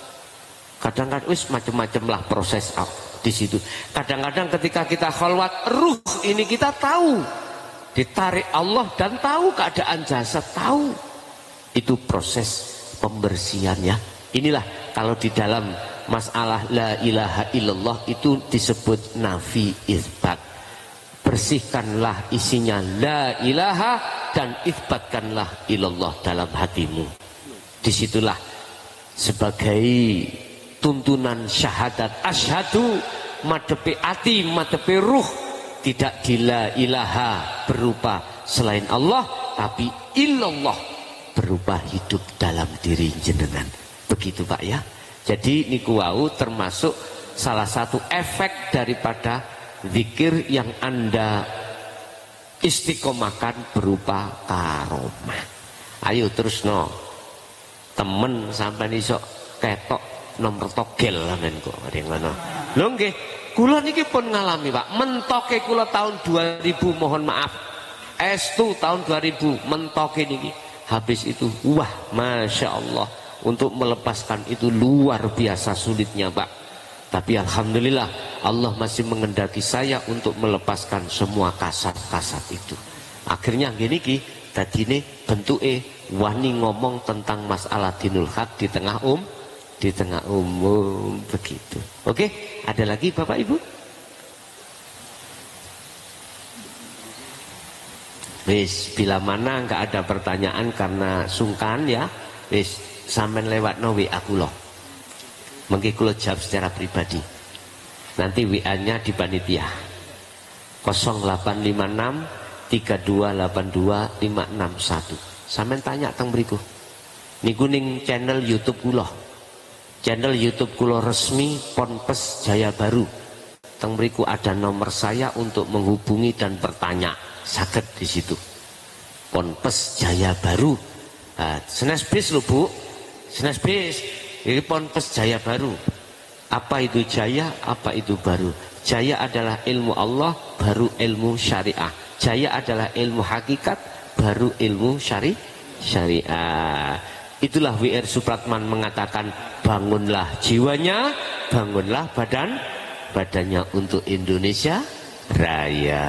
Kadang-kadang macam-macam lah proses di situ. Kadang-kadang ketika kita khalwat, ruh ini kita tahu ditarik Allah dan tahu keadaan jasad, tahu. Itu proses pembersihannya. Inilah kalau di dalam masalah la ilaha illallah itu disebut nafi isbat. Bersihkanlah isinya la ilaha dan isbatkanlah ilallah dalam hatimu. Disitulah sebagai tuntunan syahadat asyhadu, madepi ati, madepi ruh, tidak di la ilaha berupa selain Allah, tapi illallah berupa hidup dalam diri jenengan. Begitu, Pak ya. Jadi niku wau termasuk salah satu efek daripada zikir yang Anda istiqomahkan berupa karomah. Ayo terus no. Temen sampai iso ketok nomor togel men kok ada ngono. Lho nggih, kula niki pun ngalami Pak. Mentoke kula tahun 2000 mohon maaf. Estu tahun 2000 mentoke niki. Habis itu wah Masya Allah, untuk melepaskan itu luar biasa sulitnya Pak. Tapi alhamdulillah Allah masih mengendaki saya untuk melepaskan semua kasat-kasat itu. Akhirnya gini ki tadine bentuke wani ngomong tentang masalah dinul haq di tengah umum begitu. Oke, ada lagi Bapak Ibu? Wis, bila mana nggak ada pertanyaan karena sungkan ya, wis sampean lewat no WA kula. Mengki kula jawab secara pribadi. Nanti WA-nya di panitia. 0856 3282 561. Sampean tanya teng mriku. Niku ning channel YouTube kula. Channel YouTube kula resmi Ponpes Jaya Baru. Teng mriku ada nomor saya untuk menghubungi dan bertanya. Saged di situ. Ponpes Jaya Baru. Nah, senes bis lho Bu. Senes bis. Ini Ponpes Jaya Baru. Apa itu jaya? Apa itu baru? Jaya adalah ilmu Allah, baru ilmu syariah. Jaya adalah ilmu hakikat, baru ilmu syariah. Itulah W.R. Supratman mengatakan, bangunlah jiwanya, bangunlah badannya untuk Indonesia Raya.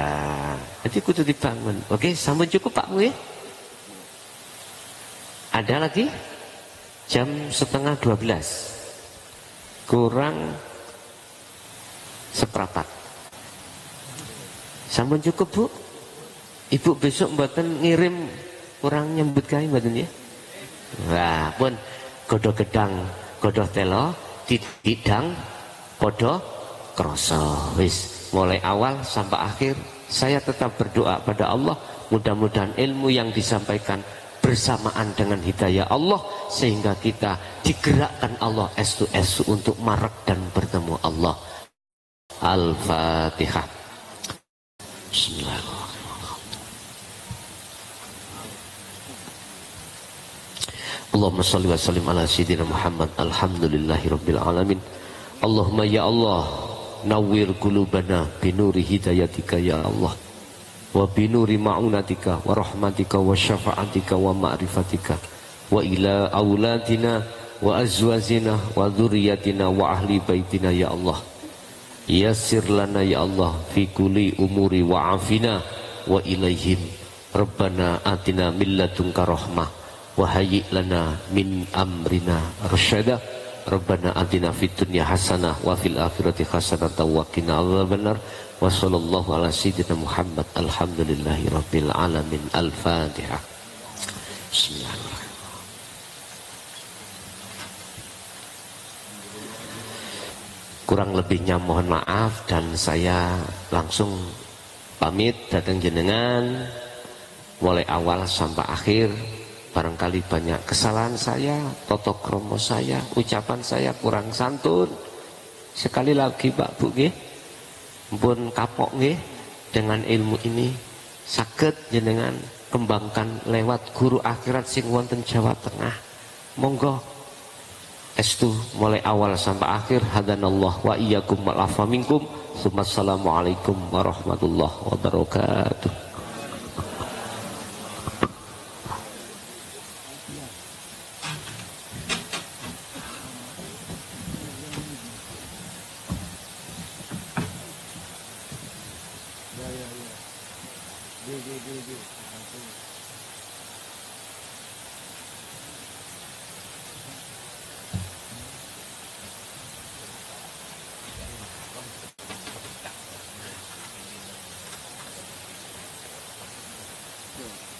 Nanti kudu dibangun. Oke, sampun cukup Pak ya? Ada lagi? Jam 11:30 kurang seperempat. Sampun cukup Bu? Ibu besok mboten ngirim kurang nyambut gawe mboten ya? Wah, pun godho gedang, godho telo, didang padha krasa. Wis, mulai awal sampai akhir saya tetap berdoa pada Allah, mudah-mudahan ilmu yang disampaikan bersamaan dengan hidayah Allah sehingga kita digerakkan Allah estu untuk marak dan bertemu Allah. Al-Fatihah. Bismillahirrahmanirrahim. Allahumma shalli wa sallim ala sayyidina Muhammad. Alhamdulillahirabbil alamin. Allahumma ya Allah, nawwir qulubana binuri hidayatika ya Allah. Wa binuri ma'unatika wa rahmatika wa syafa'atika wa ma'rifatika wa ila auladina wa azwazina wa dhurriyyatina wa ahli baitina ya Allah. Yassir lana ya Allah fi kulli umuri wa afina wa ilaihim. Rabbana atina min ladunka rahmah wa hayyi lana min amrina rasyada. Rabbana atina fid dunya hasanah wa fil akhirati hasanah wa qina adzabannar. Wa sallallahu ala sayyidina Muhammad. Alhamdulillahi rabbil alamin. Al-Fatihah. Bismillahirrahmanirrahim. Kurang lebihnya mohon maaf dan saya langsung pamit datang jenengan mulai awal sampai akhir. Barangkali banyak kesalahan saya, toto kromo saya, ucapan saya kurang santun. Sekali lagi Pak Bu nggih, pun kapok nggih, dengan ilmu ini saged jenengan kembangkan lewat guru akhirat sing wonten Jawa Tengah. Monggo estu mulai awal sampai akhir. Hadanallah wa iyyakum wal afa minkum. Assalamualaikum warahmatullahi wabarakatuh. Good.